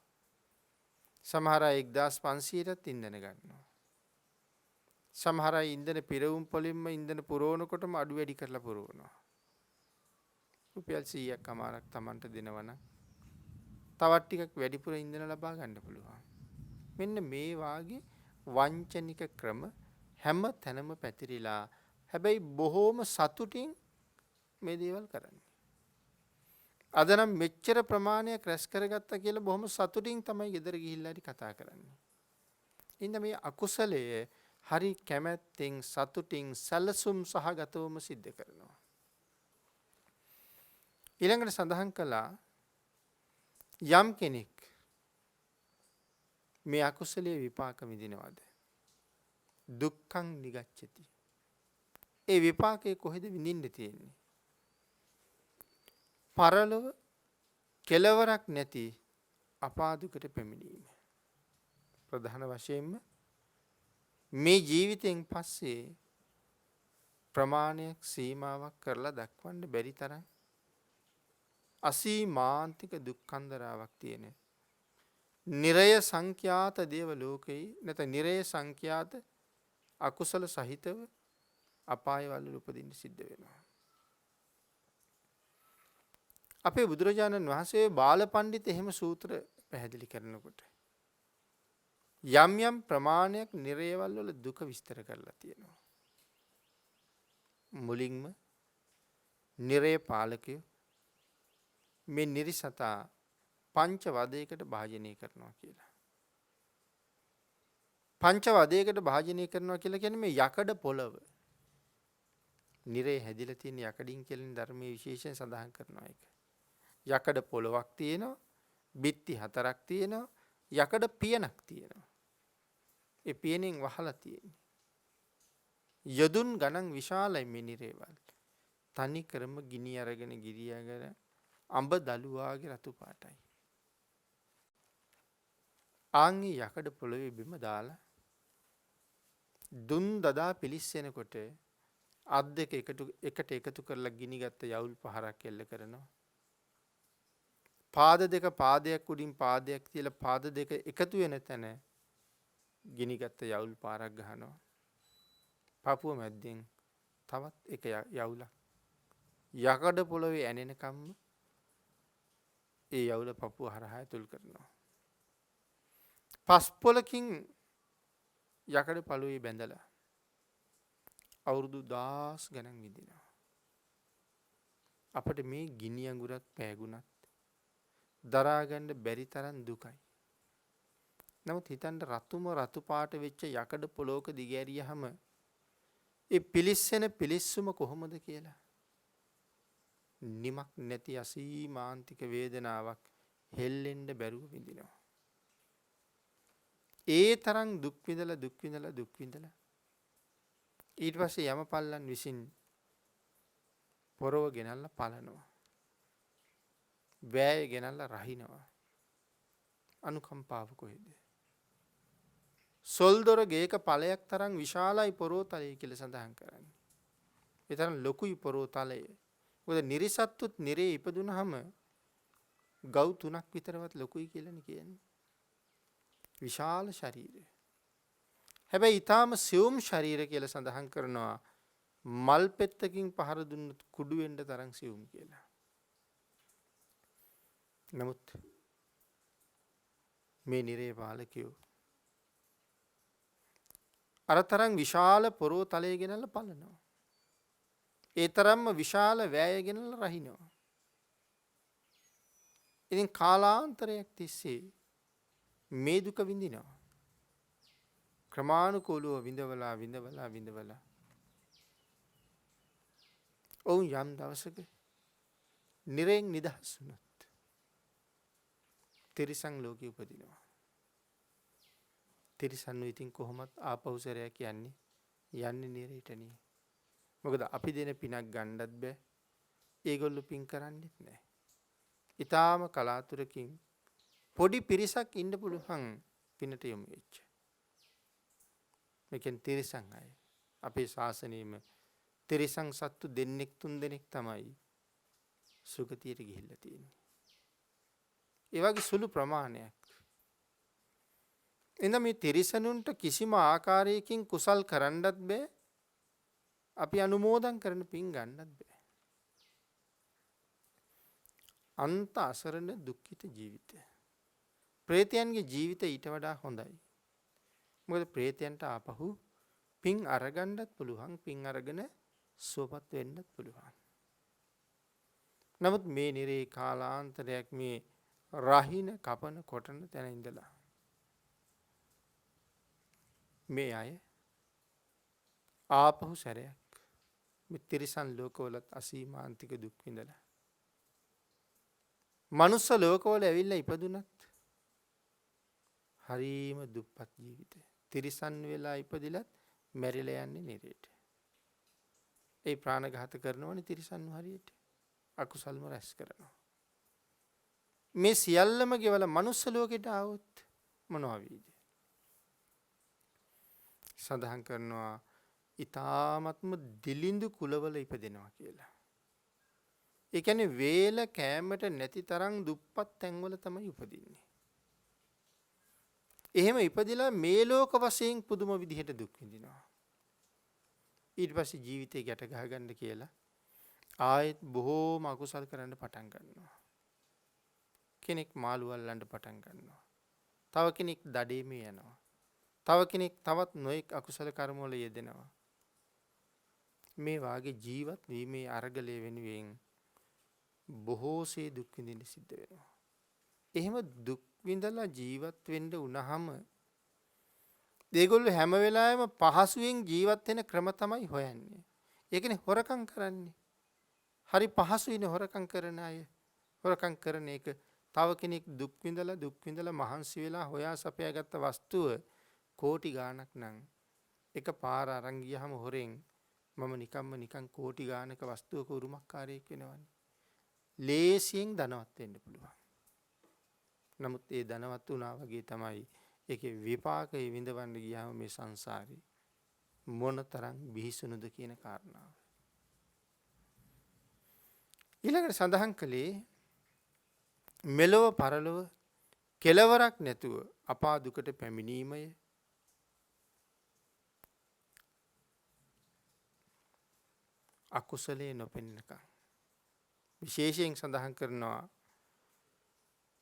සමහර අය 1500ටත් ඉන්ධන ගන්නවා. සමහර අය ඉන්ධන පිරවුම් වලින්ම ඉන්ධන පුරවනකොටම අඩු වැඩි කරලා පුරවනවා. රුපියල් 100ක් අමාරක් Tamanට දෙනවනම් තවත් ටිකක් වැඩිපුර ඉන්ධන ලබා ගන්න පුළුවන්. මෙන්න මේ වාගේ වංචනික ක්‍රම හැම තැනම පැතිරිලා, හැබැයි බොහෝම සතුටින් මේ දේවල් කරන්නේ. අද නම් මෙච්චර ප්‍රමාණයක් රැස් කරගත්තා කියලා බොහොම සතුටින් තමයි ගෙදර ගිහිල්ලා හරි කතා කරන්නේ. ඉතින් මේ අකුසලය හරි කැමැත්තෙන්, සතුටින්, සැලසුම් සහගතවම සිද්ධ කරනවා. ඊළඟට සඳහන් කළා යම් කෙනෙක් මේ අකුසලයේ විපාක විඳිනවද? දුක්ඛං නිගච්ඡති. ඒ විපාකේ කොහෙද විඳින්න තියෙන්නේ? පරලොව කෙලවරක් නැති අපාදුකට පැමිණීම. ප්‍රධාන වශයෙන්ම මේ ජීවිතෙන් පස්සේ ප්‍රමාණයක්, සීමාවක් කරලා දක්වන්න බැරි තරම් අසීමාන්තික දුක්ඛන්දරාවක් තියෙන නිරය සංඛ්‍යාත දේව ලෝකේ, නැත්නම් නිරය සංඛ්‍යාත අකුසල සහිතව අපායවල උපදින්න සිද්ධ වෙනවා. අපේ බුදුරජාණන් වහන්සේ බාලපඬිත එහෙම සූත්‍ර පැහැදිලි කරනකොට යම් යම් ප්‍රමාණයක් නිරයවල වල දුක විස්තර කරලා තියෙනවා. මුලින්ම නිරය පාලකයෝ මේ නිරිසතා පංච වදයකට භාජනය කරනවා කියලා. පංච වදයකට භාජනය කරනවා කියලා කියන්නේ මේ යකඩ පොළව. නිරේ හැදිලා තියෙන යකඩින් කියලා ධර්මයේ විශේෂයෙන් සඳහන් කරනවා ඒක. යකඩ පොළවක් තියෙනවා, බිත්ති 4ක් තියෙනවා, යකඩ පියනක් තියෙනවා. ඒ පියනෙන් වහලා තියෙන්නේ. යදුන් ගණන් විශාලයි මේ නිරේවල්. තනි කරම ගිනි අරගෙන ගිරියාගෙන අඹ දළුවාගේ රතු පාටයි. ආන්ගේ යකඩ පොළොවේ බිම දාලා දුන් දදා පිලිස්සෙනකොට අත් දෙක එකට එකතු කරලා ගිනිගත්ත යවුල් පහරක් එල්ල කරනවා. පාද දෙක පාදයක් උඩින් පාදයක් තියලා පාද දෙක එකතු වෙන තැන ගිනිගත්ත යවුල් පාරක් ගහනවා. පපුව මැද්දෙන් තවත් එක යවුලක් යකඩ පොළොවේ ඇනෙනකම්ම ඒ යවුල පපුව හරහා ඇතුල් කරනවා. පස් පොලකින් යකඩ පළුවේ බැඳලා අවුරුදු 1000 ගණන් විඳිනවා. අපට මේ ගිනි අඟුරක් පෑගුණත් දරා ගන්න බැරි තරම් දුකයි. නමුත් හිතන්න රතුම රතු පාට වෙච්ච යකඩ පොලොක දිගෑරියහම ඒ පිලිස්සෙන පිලිස්සුම කොහොමද කියලා. නිමක් නැති අසීමාන්තික වේදනාවක් හෙල්ලෙන්න බැරුව විඳිනවා. ඒ තරම් දුක් විඳලා ඊට පස්සේ යමපල්ලන් විසින් පොරව ගෙනල්ලා පලනවා. වෑය ගෙනල්ලා රහිනවා. අනුකම්පාව කොහෙද? සොල්දොර ගේක ඵලයක් තරම් විශාලයි පොරෝතලය කියලා සඳහන් කරන්නේ. ඒ තරම් ලොකුයි පොරෝතලය. මොකද නිරිසත්තුත් නිරේ ඉපදුනහම ගව් 3ක් විතරවත් ලොකුයි කියලානේ කියන්නේ. විශාල ශරීරය. හැබැයි ඊටාම සියුම් ශරීර කියලා සඳහන් කරනවා මල් පෙත්තකින් පහර දුන්නොත් කුඩු වෙන්න තරම් සියුම් කියලා. නමුත් මේ නිරේ පාලකයෝ අර තරම් විශාල පොරෝ තලය ගෙනල්ලා පලනවා. ඒ තරම්ම විශාල වෑය ගෙනල්ලා රහිනවා. ඉතින් කාලාන්තරයක් තිස්සේ මේ දුක විඳිනවා. ක්‍රමානුකූලව විඳවලා ඔවුන් යම් දවසක නිරෙන් නිදහස් වුණොත් තිරිසන් ලෝකෙ උපදිනවා. තිරිසන්ව ඉතින් කොහොමත් ආපහු සැරයක් යන්නේ නිරේටනේ. මොකද අපි දෙන පිනක් ගන්නත් බෑ. ඒගොල්ලෝ පින් කරන්නෙත් නෑ. ඊටාම කලාතුරකින් පොඩි පිරිසක් ඉන්න පුළුවන් පිනට යොමු වෙච්ච. මේකෙන් තිරිසන් අය. අපේ ශාසනයෙම තිරිසන් සත්තු දෙන්නෙක් තුන් දෙනෙක් තමයි සුගතියට ගිහිල්ලා තියෙන්නේ. ඒ වගේ සුළු ප්‍රමාණයක්. එඳ මේ තිරිසනුන්ට කිසිම ආකාරයකින් කුසල් කරන්නත් බෑ. අපි අනුමෝදන් කරන පින් ගන්නත් බෑ. අන්ත අසරණ දුක්ඛිත ජීවිතය. ප්‍රේතයන්ගේ ජීවිතය ඊට වඩා හොඳයි. මොකද ප්‍රේතයන්ට ආපහු පින් අරගන්නත් පුළුවන්, පින් අරගෙන සුවපත් වෙන්නත් පුළුවන්. නමුත් මේ නිරේ කාලාන්තරයක් මේ රහින කපන කොටන තැන ඉඳලා මේ අය ආපහු සැරයක් මේ තිරිසන් ලෝකවලත් අසීමාන්තික දුක් විඳලා මනුස්ස ලෝකවල ඇවිල්ලා ඉපදුනත් හරීම දුප්පත් ජීවිතය. තිරිසන් වෙලා ඉපදිලත් මැරිලා යන්නේ නිරේට. ඒ ප්‍රාණඝාත කරනවනේ තිරිසන් හරියට. අකුසල්ම රැස් කරනවා. මේ සියල්ලම ගෙවලා මනුස්ස ලෝකෙට ආවොත් මොනවා වෙයිද? සඳහන් කරනවා ඊ타ත්ම දිලිඳු කුලවල ඉපදෙනවා කියලා. ඒ කියන්නේ වේල කෑමට නැති තරම් දුප්පත් තැන්වල තමයි උපදින්නේ. එහෙම ඉපදිලා මේ ලෝක වශයෙන් පුදුම විදිහට දුක් විඳිනවා. ඊට පස්සේ ජීවිතේ ගැට ගහගන්න කියලා ආයෙත් බොහෝම අකුසල් කරන්න පටන් ගන්නවා. කෙනෙක් මාළු අල්ලන්න පටන් ගන්නවා. තව කෙනෙක් දඩේමේ යනවා. තව කෙනෙක් තවත් නොයෙක් අකුසල කර්ම වල යෙදෙනවා. මේ වාගේ ජීවත් වීමේ අරගලය වෙනුවෙන් බොහෝසේ දුක් විඳින්න සිද්ධ වෙනවා. එහෙම දුක් විඳලා ජීවත් වෙන්න උනහම ඒගොල්ලෝ හැම වෙලාවෙම පහසුවෙන් ජීවත් වෙන ක්‍රම තමයි හොයන්නේ. ඒ කියන්නේ හොරකම් කරන්නේ. හරි පහසුයිනේ හොරකම් කරන අය. හොරකම් කරන එක තව කෙනෙක් දුක් විඳලා මහන්සි වෙලා හොයා සපයාගත්ත වස්තුව කෝටි ගාණක් නම් එක පාර අරන් ගියහම හොරෙන් මම නිකන් කෝටි ගානක වස්තුවක උරුමකාරයෙක් වෙනවනේ. ලේසියෙන් ධනවත් වෙන්න පුළුවන්. නමුත් ඒ ධනවත් වුණා වගේ තමයි ඒකේ විපාකය විඳවන්න ගියාම මේ සංසාරේ මොනතරම් බිහිසුණුද කියන කාරණාව. ඊළඟට සඳහන් කළේ මෙලොව පරලොව කෙලවරක් නැතුව අපා දුකට පැමිණීමය. අකුසලයේ නොපෙන්නකම්. විශේෂයෙන් සඳහන් කරනවා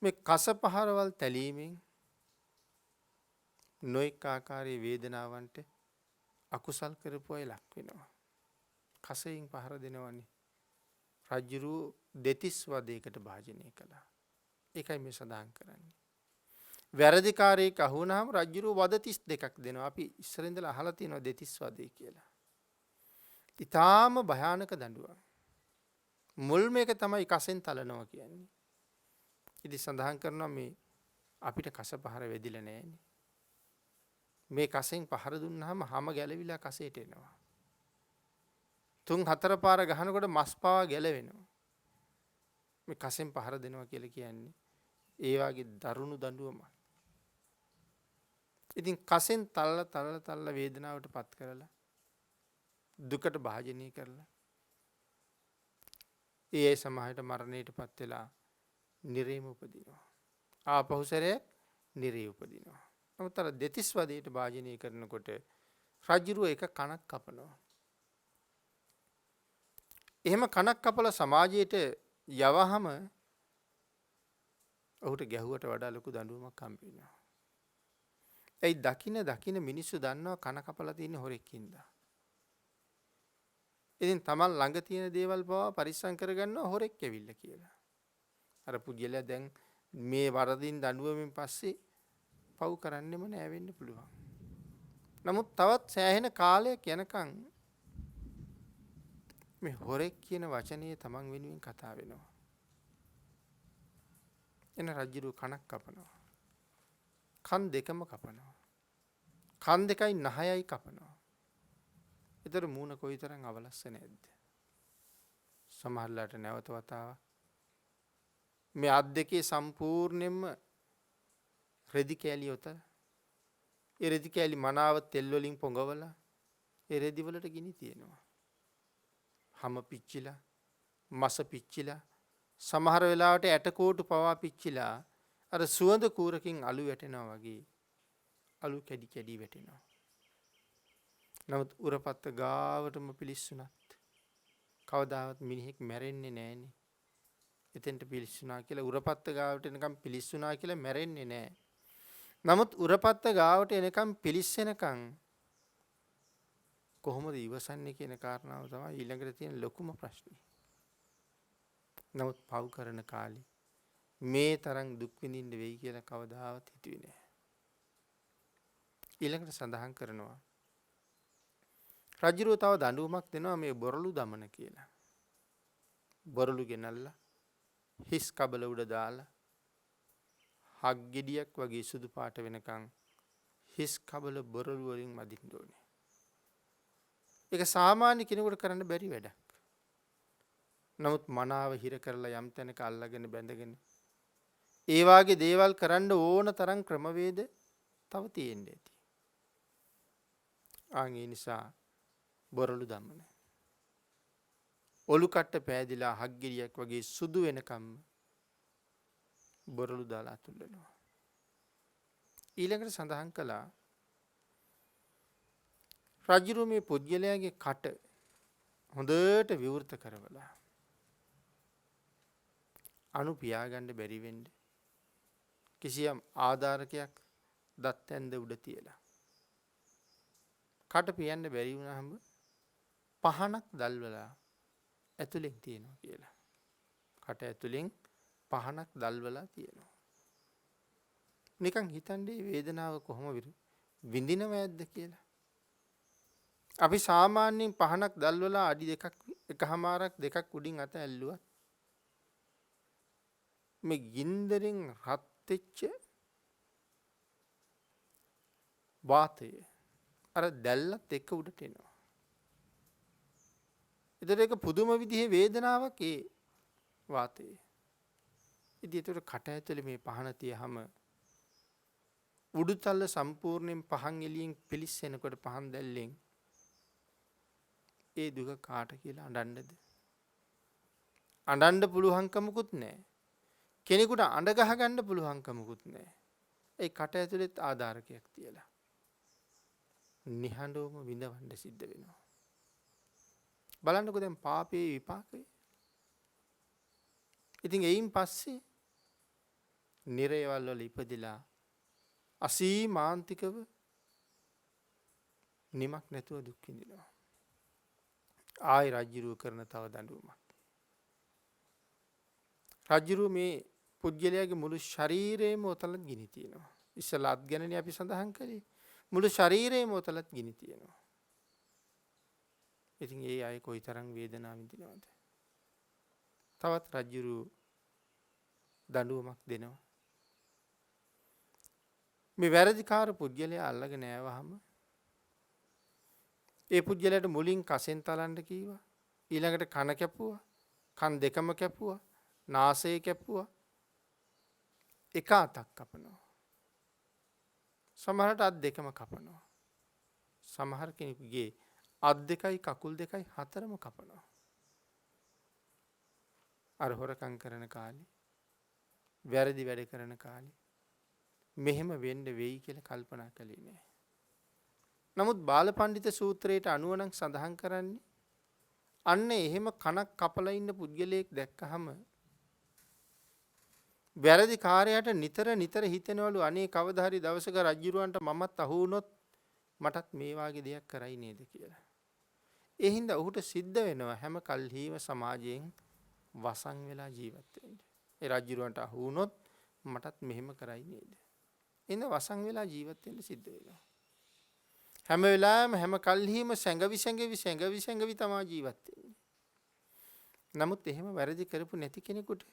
මේ කස පහරවල් තැලීමෙන් නොයෙක් ආකාරයේ වේදනාවන්ට අකුසල් කරපු අය ලක් වෙනවා. කසයෙන් පහර දෙනවනේ. රජ්ජුරුව දෙතිස් වදයකට භාජනය කළා. ඒකයි මේ සඳහන් කරන්නේ. වැරදිකාරයෙක් අහුවුණාම රජ්ජුරුව වද 32ක් දෙනවා. අපි ඉස්සර ඉඳලා අහලා තියෙනවා දෙතිස් වදේ කියලා. ඊටාම භයානක දඬුවම්. මුල්ම එක තමයි කසෙන් තලනවා කියන්නේ. ඉතින් සඳහන් කරනවා මේ අපිට කස පහර වෙදිලා නැහැනේ. මේ කසෙන් පහර දුන්නාම හැම ගැලවිලා කසේට එනවා. 3-4 පාර ගහනකොට මස් පාවා ගැලවෙනවා. මේ කසෙන් පහර දෙනවා කියලා කියන්නේ ඒ වගේ දරුණු දඬුවමක්. ඉතින් කසෙන් තල්ලා වේදනාවට පත් කරලා දුකට භාජනය කරලා ඒ සමාහයට මරණයට පත් වෙලා නිරේම උපදිනවා. ආපහු සැරයක් නිරේ උපදිනවා. නමුත් අර දෙතිස් වදයට භාජනය කරනකොට රජුරුව එක කනක් කපනවා. එහෙම කනක් කපලා සමාජයට යවහම ඔහුට ගැහුවට වඩා ලොකු දඬුවමක් හම්බ වෙනවා. ඒ දකින මිනිස්සු දන්නවා කන කපලා තියෙන හොරෙක් හින්දා. ඉතින් තමන් ළඟ තියෙන දේවල් පවා පරිස්සම් කරගන්නවා හොරෙක් ඇවිල්ලා කියලා. අර පුජ්‍යලයා දැන් මේ වරදින් දඬුවමින් පස්සේ පව් කරන්නෙම නෑ වෙන්න පුළුවන්. නමුත් තවත් සෑහෙන කාලයක් යනකම් මේ හොරෙක් කියන වචනේ තමන් වෙනුවෙන් කතා වෙනවා. එන රජුරු කනක් කපනවා. කන් දෙකම කපනවා. කන් දෙකයි නහයයි කපනවා. ඒතර මූණ කොයිතරම් අවලස්ස නැද්ද? සමහරලාට නැවත වතාවක් මේ අත් දෙකේ සම්පූර්ණයෙන්ම රෙදි කෑලි උත ඒ රෙදි කෑලි මනාව තෙල් වලින් පොඟවලා ඒ රෙදි වලට ගිනි තියෙනවා. හැම පිච්චිලා, මස පිච්චිලා, සමහර වෙලාවට ඇටකෝටු පවා පිච්චිලා අර සුවඳ කූරකින් අලු වැටෙනවා වගේ අලු කැඩි කැඩි වැටෙනවා. නමුත් උරපත්ත ගාවටම පිලිස්සුණත් කවදාවත් මිනිහෙක් මැරෙන්නේ නැහනේ. එතෙන්ට පිලිස්සුණා කියලා උරපත්ත ගාවට එනකම් පිලිස්සුණා කියලා මැරෙන්නේ නැහැ. නමුත් උරපත්ත ගාවට එනකම් පිලිස්සෙනකම් කොහොමද ඉවසන්නේ කියන කාරණාව තමයි ඊළඟට තියෙන ලොකුම ප්‍රශ්නේ. නමුත් පව් කරන කාලේ මේ තරම් දුක් විඳින්න වෙයි කියලා කවදාවත් හිතුවේ නැහැ. ඊළඟට සඳහන් කරනවා රජුරෝ තව දඬුවමක් දෙනවා මේ බොරළු දමන කියලා. බොරළු ගෙනල්ලා හිස් කබල උඩ දාලා හක් ගෙඩියක් වගේ සුදු පාට වෙනකන් හිස් කබල බොරළු වලින් මදින්න ඕනේ. ඒක සාමාන්‍ය කෙනෙකුට කරන්න බැරි වැඩක්. නමුත් මනාව හිර කරලා යම් තැනක අල්ලගෙන බැඳගෙන ඒ වාගේ දේවල් කරන්න ඕන තරම් ක්‍රමවේද තව තියෙන්න ඇති. ඒ නිසා බොරළු දමන. ඔලු කට්ට පෑදිලා හක් ගෙඩියක් වගේ සුදු වෙනකම් බොරළු දාලා අතුල්ලනවා. ඊළඟට සඳහන් කළා රජුරු මේ පුජ්‍යලයාගේ කට හොඳට විවෘත කරවලා අනු පියාගන්න බැරි වෙන්න කිසියම් ආධාරකයක් දත් ඇන්ද උඩ තියලා කට පියන්න බැරි වුණාම පහනක් දැල්වලා ඇතුලෙන් තියනවා කියලා. කට ඇතුලෙන් පහනක් දැල්වලා තියනවා. නිකන් හිතන්නේ වේදනාව කොහොම විඳිනවද කියලා. අපි සාමාන්‍යයෙන් පහනක් දැල්වලා අඩි දෙකක් එකහමාරක් දෙකක් උඩින් අත ඇල්ලුවත් මේ ගින්දරෙන් රත් වෙච්ච වාතය අර දැල්ලත් එක්ක උඩට එනවා. ඒතර ඒක පුදුම විදිහේ වේදනාවක් ඒ වාතයේ. ඉතින් ඒතර කට ඇතුලේ මේ පහන තියහම උඩුතල්ල සම්පූර්ණයෙන් පහන් එළියෙන් පිලිස්සෙනකොට පහන් දැල්ලෙන් ඒ දුක කාට කියලා අඬන්නද? අඬන්න පුළුවන්කමකුත් නැහැ. කෙනෙකුට අඬ ගහ ගන්න පුළුවන්කමකුත් නැහැ. ඒ කට ඇතුලෙත් ආධාරකයක් තියලා. නිහඬවම විඳවන්න සිද්ධ වෙනවා. බලන්නකෝ දැන් පාපයේ විපාකය. ඉතින් එයින් පස්සේ නිරයවල් වල ඉපදිලා අසීමාන්තිකව නිමක් නැතුව දුක් විඳිනවා. ආයි රජ්ජුරුව කරන තව දඬුවමක්. රජ්ජුරුව මේ පුද්ගලයාගේ මුළු ශරීරයම ඔතලත් ගිනි තියෙනවා. ඉස්සලා අත් ගැනනේ අපි සඳහන් කළේ. මුළු ශරීරයම ඔතලත් ගිනි තියෙනවා. ඉතින් ඒ අය කොයිතරම් වේදනාව විඳිනවද? තවත් රජ්ජුරුව දඬුවමක් දෙනවා. මේ වැරදිකාර පුද්ගලයා අල්ලගෙන ආවහම ඒ පුද්ගලයාට මුලින් කසෙන් තලන්න කීවා. ඊළඟට කන කැපුවා. කන් දෙකම කැපුවා. නාසය කැපුවා. එක අතක් කපනවා. සමහරට අත් දෙකම කපනවා. සමහර කෙනෙකුගේ අත් දෙකයි කකුල් දෙකයි හතරම කපනවා. අර හොරකම් කරන කාලේ, වැරදි වැඩ කරන කාලේ මෙහෙම වෙන්න වෙයි කියලා කල්පනා කළේ නෑ. නමුත් බාලපඬිත සූත්‍රයට අනුව නම් සඳහන් කරන්නේ අන්න එහෙම කනක් කපලා ඉන්න පුද්ගලයෙක් දැක්කහම වැරදි කාර්යයට නිතර හිතෙනවලු අනේ කවදා හරි දවසක රජුරවන්ට මමත් අහු වුණොත් මටත් මේ වාගේ දෙයක් කරයි නේද කියලා. ඒ හින්දා ඔහුට සිද්ධ වෙනවා හැම කල්හිම සමාජයෙන් වසන් වෙලා ජීවත් වෙන්න. ඒ රජුරවන්ට අහු වුණොත් මටත් මෙහෙම කරයි නේද? එන්න වසන් වෙලා ජීවත් වෙන්න සිද්ධ වෙනවා. හැම වෙලාවෙම හැම කල්හිම සැඟවි තමයි ජීවත් වෙන්නේ. නමුත් එහෙම වැරදි කරපු නැති කෙනෙකුට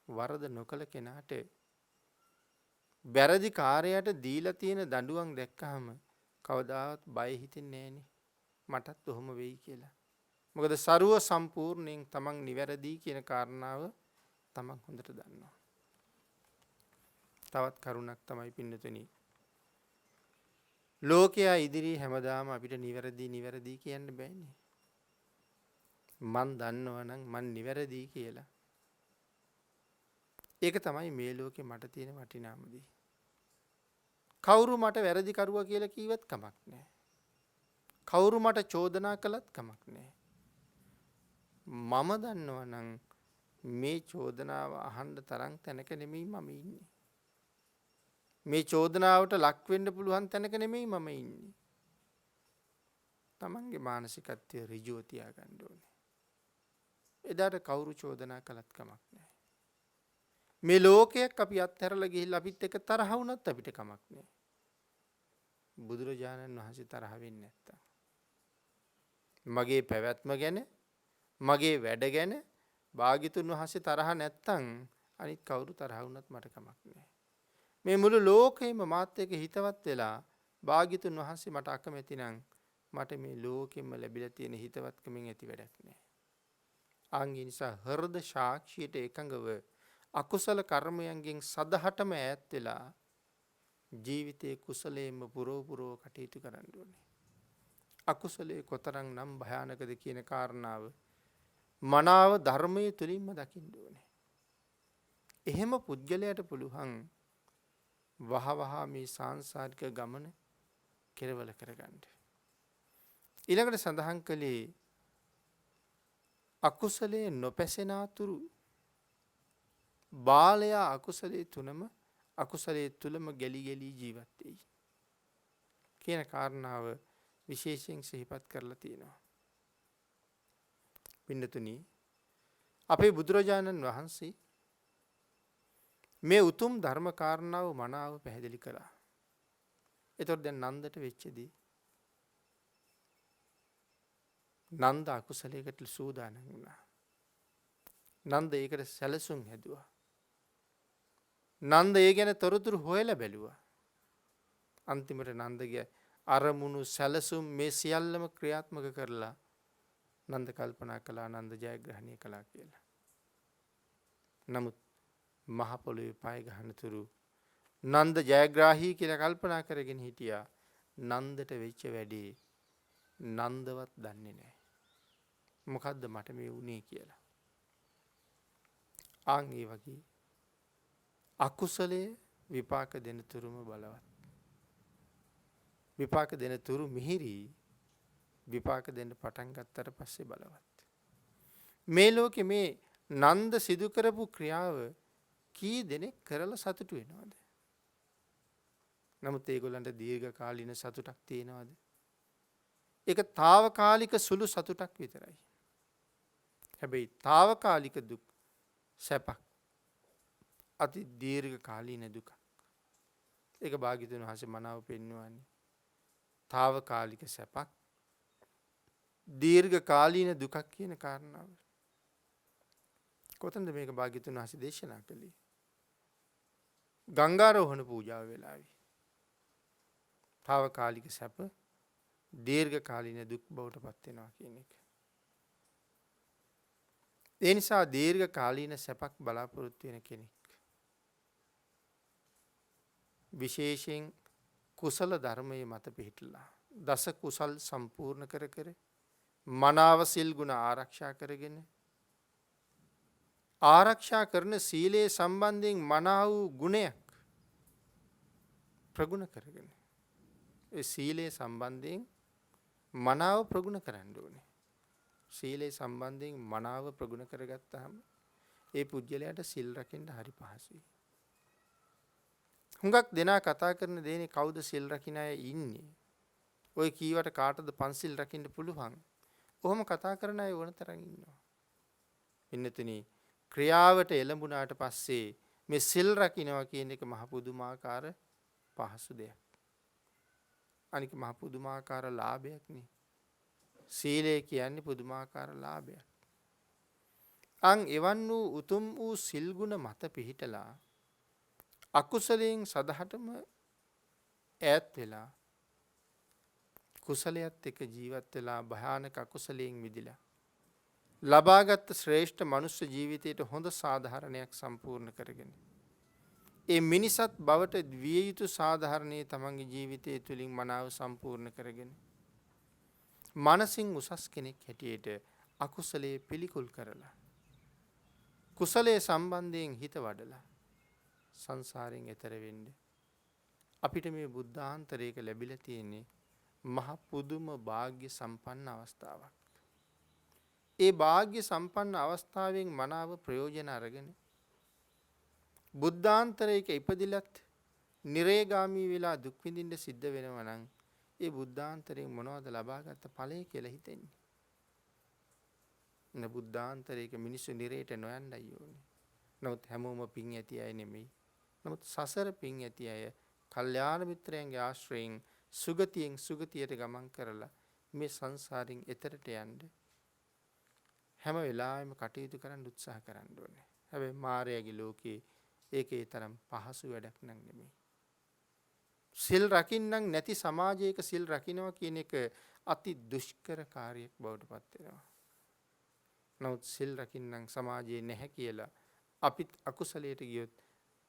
වරද නොකළ කෙනාට වැරදි කාර්යයට දීලා තියෙන දඬුවම් දැක්කහම කවදාවත් බය හිතෙන්නේ නැහනේ. මටත් ඔහොම වෙයි කියලා. මොකද ਸਰුව සම්පූර්ණයෙන් තමන් නිවැරදි කියන කාරණාව තමන් හොඳට දන්නවා. තවත් කරුණක් තමයි පින්නතුනි. ලෝකයා ඉදිරියේ හැමදාම අපිට නිවැරදි කියන්න බෑනේ. මන් දන්නවනම් මන් නිවැරදි කියලා. ඒක තමයි මේ ලෝකේ මට තියෙන වටිනාම දේ. කවුරු මට වැරදි කරුවා කියලා කීවත් කමක් නැහැ. කවුරු මට චෝදනා කළත් කමක් නැහැ. මම දන්නවනම් මේ චෝදනාව අහන්න තරම් තැනක නෙමෙයි මම ඉන්නේ. මේ චෝදනාවට ලක් වෙන්න පුළුවන් තැනක නෙමෙයි මම ඉන්නේ. තමන්ගේ මානසිකත්වය ඍජුව තියාගන්න ඕනේ. එදාට කවුරු චෝදනා කළත් කමක් නැහැ. මේ ලෝකයක් අපි අත්හැරලා ගිහිල්ලා අපිත් එක්ක තරහ වුණත් අපිට කමක් නැහැ. බුදුරජාණන් වහන්සේ තරහ වෙන්නේ නැත්තම්. මගේ පැවැත්ම ගැන, මගේ වැඩ ගැන භාග්‍යතුන් වහන්සේ තරහ නැත්තම් අනිත් කවුරු තරහ වුණත් මට කමක් නැහැ. මේ මුළු ලෝකෙම මාත් එක්ක හිතවත් වෙලා භාග්‍යතුන් වහන්සේ මට අකමැති නම් මට මේ ලෝකෙම ලැබිලා තියෙන හිතවත්කමින් ඇති වැඩක් නැහැ. ආන්ගේ නිසා හෘද සාක්ෂියට එකඟව අකුසල කර්මයන්ගෙන් සදහටම ඈත් වෙලා ජීවිතයේ කුසලයෙන්ම පුරව කටයුතු කරන්න ඕනේ. අකුසලයේ කොතරම් නම් භයානකද කියන කාරණාව මනාව ධර්මයේ තුලින්ම දකින්න ඕනේ. එහෙම පුද්ගලයාට පුළුවන් වහවහ මේ සාංශාරික ගමන කෙරවල කරගන්න. ඊළඟට සඳහන් කළේ අකුසලයේ නොපැසෙනාතුරු බාලයා අකුසලයේ තුලම ගැලි ජීවත් වෙයි කියන කාරණාව විශේෂයෙන් සිහිපත් කරලා තියෙනවා. පින්නතුනි, අපේ බුදුරජාණන් වහන්සේ මේ උතුම් ධර්ම කාරණාව මනාව පැහැදිලි කළා. ඒතකොට දැන් නන්දට වෙච්චදී නන්ද අකුසලයකට සූදානම් වුණා. නන්ද ඒකට සැලසුම් හැදුවා. නන්ද ඒ ගැන තොරතුරු හොයලා බැලුවා. අන්තිමට නන්දගේ අරමුණු සැලසුම් මේ සියල්ලම ක්‍රියාත්මක කරලා නන්ද කල්පනා කළා නන්ද ජයග්‍රහණය කළා කියලා. නමුත් මහ පොළොවේ පය ගහනතුරු නන්ද ජයග්‍රාහී කියලා කල්පනා කරගෙන හිටියා. නන්දට වෙච්ච වැඩේ නන්දවත් දන්නේ නැහැ. මොකද්ද මට මේ වුනේ කියලා. ආන් ඒ වගේ අකුසලයේ විපාක දෙන තුරුම බලවත්. විපාක දෙන තුරු මිහිරි විපාක දෙන්න පටන් ගත්තට පස්සේ බලවත්. මේ ලෝකේ මේ නන්ද සිදු කරපු ක්‍රියාව කී දෙනෙක් කරලා සතුටු වෙනවද? නමුත් ඒගොල්ලන්ට දීර්ඝ කාලීන සතුටක් තියෙනවද? ඒක తాවකාලික සුළු සතුටක් විතරයි. හැබැයි తాවකාලික දුක් සැපක් අති දීර්ඝ කාලීන දුකක්. ඒක භාග්‍යවතුන් වහන්සේ මනාව පෙන්වන්නේ. తాවකාලික සැපක් දීර්ඝ කාලීන දුකක් කියන කාරණාව. කොතනද මේක භාග්‍යවතුන් වහන්සේ දේශනා කළේ? ගංගාරෝහණ පූජාව වෙලාවේ. తాවකාලික සැප දීර්ඝ කාලීන දුක් බවට පත් වෙනවා කියන එක. ඒ නිසා දීර්ඝ කාලීන සැපක් බලාපොරොත්තු වෙන කෙනෙක් විශේෂයෙන් කුසල ධර්මයේ මත පිහිටලා දස කුසල් සම්පූර්ණ කර කර මනාව සිල් ගුණ ආරක්ෂා කරගෙන ආරක්ෂා කරන සීලයේ සම්බන්ධයෙන් මනා වූ ගුණයක් ප්‍රගුණ කරගෙන ඒ සීලයේ සම්බන්ධයෙන් මනාව ප්‍රගුණ කරන්න ඕනේ. සීලයේ සම්බන්ධයෙන් මනාව ප්‍රගුණ කරගත්තාම ඒ පුජ්‍යලයට සිල් රකින්න හරි පහසුයි. හුඟක් දෙනා කතා කරන දේනේ කවුද සිල් රකින්න අය ඉන්නේ? ඔය කීවට කාටද පන්සිල් රකින්න පුළුවන්? කොහොම කතා කරන අය ඕන තරම් ඉන්නවා. ඉන්නතුනි ක්‍රියාවට එළඹුණාට පස්සේ මේ සිල් රකින්නවා කියන එක මහ පුදුමාකාර පහසු දෙයක්. අනික මහ පුදුමාකාර ලාභයක් නේ. සීලය කියන්නේ පුදුමාකාර ලාභයක්. අන් එවන් වූ උතුම් වූ සිල් ගුණ මත පිහිටලා අකුසලයෙන් සදහටම ඈත් වෙලා කුසලයට එක්ක ජීවත් වෙලා භයානක අකුසලයෙන් මිදිලා ලබාගත් ශ්‍රේෂ්ඨ මනුෂ්‍ය ජීවිතයට හොඳ සාධාරණයක් සම්පූර්ණ කරගෙන ඒ මිනිසත් බවට විය යුතු සාධාරණේ තමන්ගේ ජීවිතය තුළින් මනාව සම්පූර්ණ කරගෙන මනසින් උසස් කෙනෙක් හැටියට අකුසලයේ පිළිකුල් කරලා කුසලයේ සම්බන්ධයෙන් හිත වඩලා සංසාරයෙන් එතර වෙන්න අපිට මේ බුද්ධාන්තරයක ලැබිලා තියෙන්නේ මහ පුදුම වාග්ය සම්පන්න අවස්ථාවක්. ඒ වාග්ය සම්පන්න අවස්ථාවෙන් මනාව ප්‍රයෝජන අරගෙන බුද්ධාන්තරයක ඉපදිලත් නිරේගාමී වෙලා දුක් විඳින්න සිද්ධ වෙනවා නම් ඒ බුද්ධාන්තරයෙන් මොනවද ලබාගත් ඵලය කියලා හිතෙන්නේ? බුද්ධාන්තරයක මිනිස්සු නිරේට නොයන්නයි ඕනේ. නමුත් හැමෝම පින් ඇති අය නෙමෙයි. නමුත් සසර පින් ඇති අය කල්යාණ මිත්‍රයන්ගේ ආශ්‍රයෙන් සුගතියෙන් සුගතියට ගමන් කරලා මේ සංසාරින් එතරට යන්න හැම වෙලාවෙම කටයුතු කරන්න උත්සාහ කරන්න ඕනේ. හැබැයි මායාවේ ලෝකේ ඒකේ තරම් පහසු වැඩක් නං නෙමෙයි. සිල් රකින්නම් නැති සමාජයක සිල් රකින්නවා කියන එක අති දුෂ්කර කාර්යයක් බවට පත් වෙනවා. නමුත් සිල් රකින්නම් සමාජයේ නැහැ කියලා අපිත් අකුසලයට ගියොත්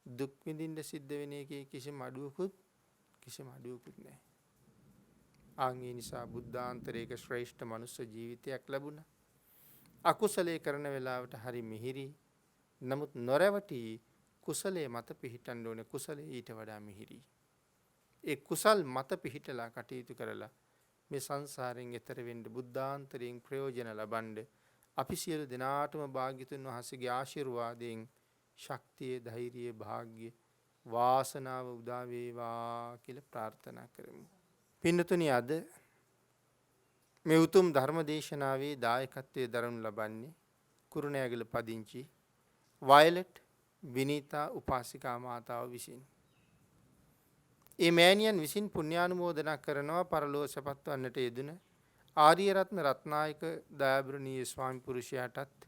දුක් විඳින්න සිද්ධ වෙන එකේ කිසිම අඩුවකුත් නැහැ. ආන් ඒ නිසා බුද්ධාන්තරයක ශ්‍රේෂ්ඨ මනුෂ්‍ය ජීවිතයක් ලැබුණා. අකුසලයේ කරන වෙලාවට හරි මිහිරි. නමුත් නොරැවටි කුසලයේ මත පිහිටන්න ඕනේ. කුසලයේ ඊට වඩා මිහිරි. ඒ කුසල් මත පිහිටලා කටයුතු කරලා මේ සංසාරයෙන් එතර වෙන්න බුද්ධාන්තරයෙන් ප්‍රයෝජන ලබන්න අපි සියලු දෙනාටම භාග්‍යතුන් වහන්සේගේ ආශිර්වාදයෙන් ශක්තිය, ධෛර්යය, භාග්‍ය, වාසනාව උදා වේවා කියලා ප්‍රාර්ථනා කරමු. පින්නතුනි අද මේ උතුම් ධර්ම දේශනාවේ දායකත්වයේ දරනු ලබන්නේ කුරුණෑගල පදිංචි වයලට් විනීතා උපාසිකා මාතාව විසින්. ඒ මෑණියන් විසින් පුණ්‍යානුමෝදනා කරනවා පරලෝක සපත් වන්නට යෙදුන ආර්යරත්න රත්නායක දයාබරණීය ස්වාමි පුරුෂයාටත්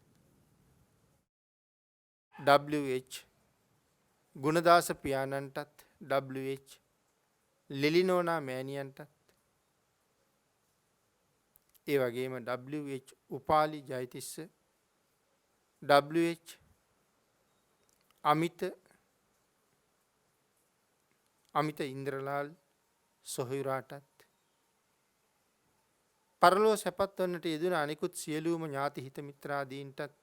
WH ගුණදාස පියාණන්ටත් WH ලිලිනෝනා මෑණියන්ටත් ඒ වගේම WH උපාලි ජයතිස්ස, WH අමිත ඉන්ද්‍රලාල් සොහොයුරාටත් පරලෝ සැපත් වන්නට යෙදුන අනිකුත් සියලුම ඥාති හිත මිත්‍රාදීන්ටත්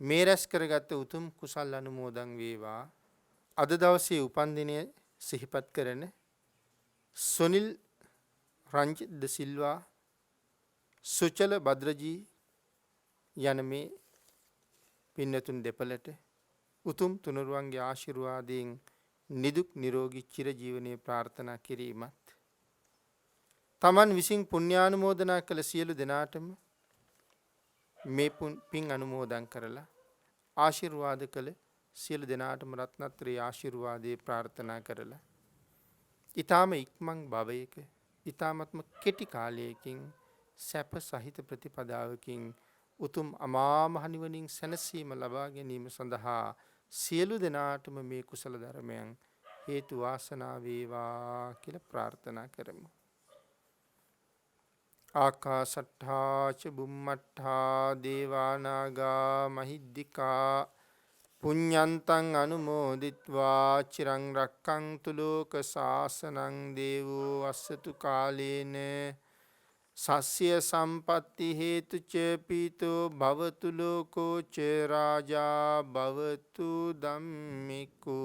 මේ රැස් කරගත්ත උතුම් කුසල් අනුමෝදන් වේවා. අද දවසේ උපන්දිනය සිහිපත් කරන සොනිල් රංජිත් ද සිල්වා, සුචල භද්‍රජී යන මේ පින්නතුන් දෙපළට උතුම් තුනුරුවන්ගේ ආශිර්වාදයෙන් නිදුක් නිරෝගී චිරජීවනයේ ප්‍රාර්ථනා කිරීමත්, තමන් විසින් පුණ්‍යානුමෝදනා කළ සියලු දෙනාටම මේ පින් අනුමෝදන් කරලා ආශිර්වාද කළ සියලු දෙනාටම රත්නත්‍රයේ ආශිර්වාදයේ ප්‍රාර්ථනා කරලා ඊ타ම ඉක්මන් භවයක ඊ타මත්ම කෙටි කාලයකින් සැප සහිත ප්‍රතිපදාවකින් උතුම් අමා මහ නිවනින් සැනසීම ලබා ගැනීම සඳහා සියලු දෙනාටම මේ කුසල ධර්මයන් හේතු වාසනා වේවා කියලා ප්‍රාර්ථනා කරමු. ආකාසට්ඨා ච බුම්මට්ඨා දේවා නාග මහිද්దికා පුඤ්ඤන්තං අනුමෝදිත්වා චිරං රක්ඛන්තු ලෝක සාසනං දේවෝ අස්සතු කාලේන සස්්‍ය සම්පatti හේතු ච පීතෝ භවතු ලෝකෝ ච රාජා භවතු ධම්මිකෝ.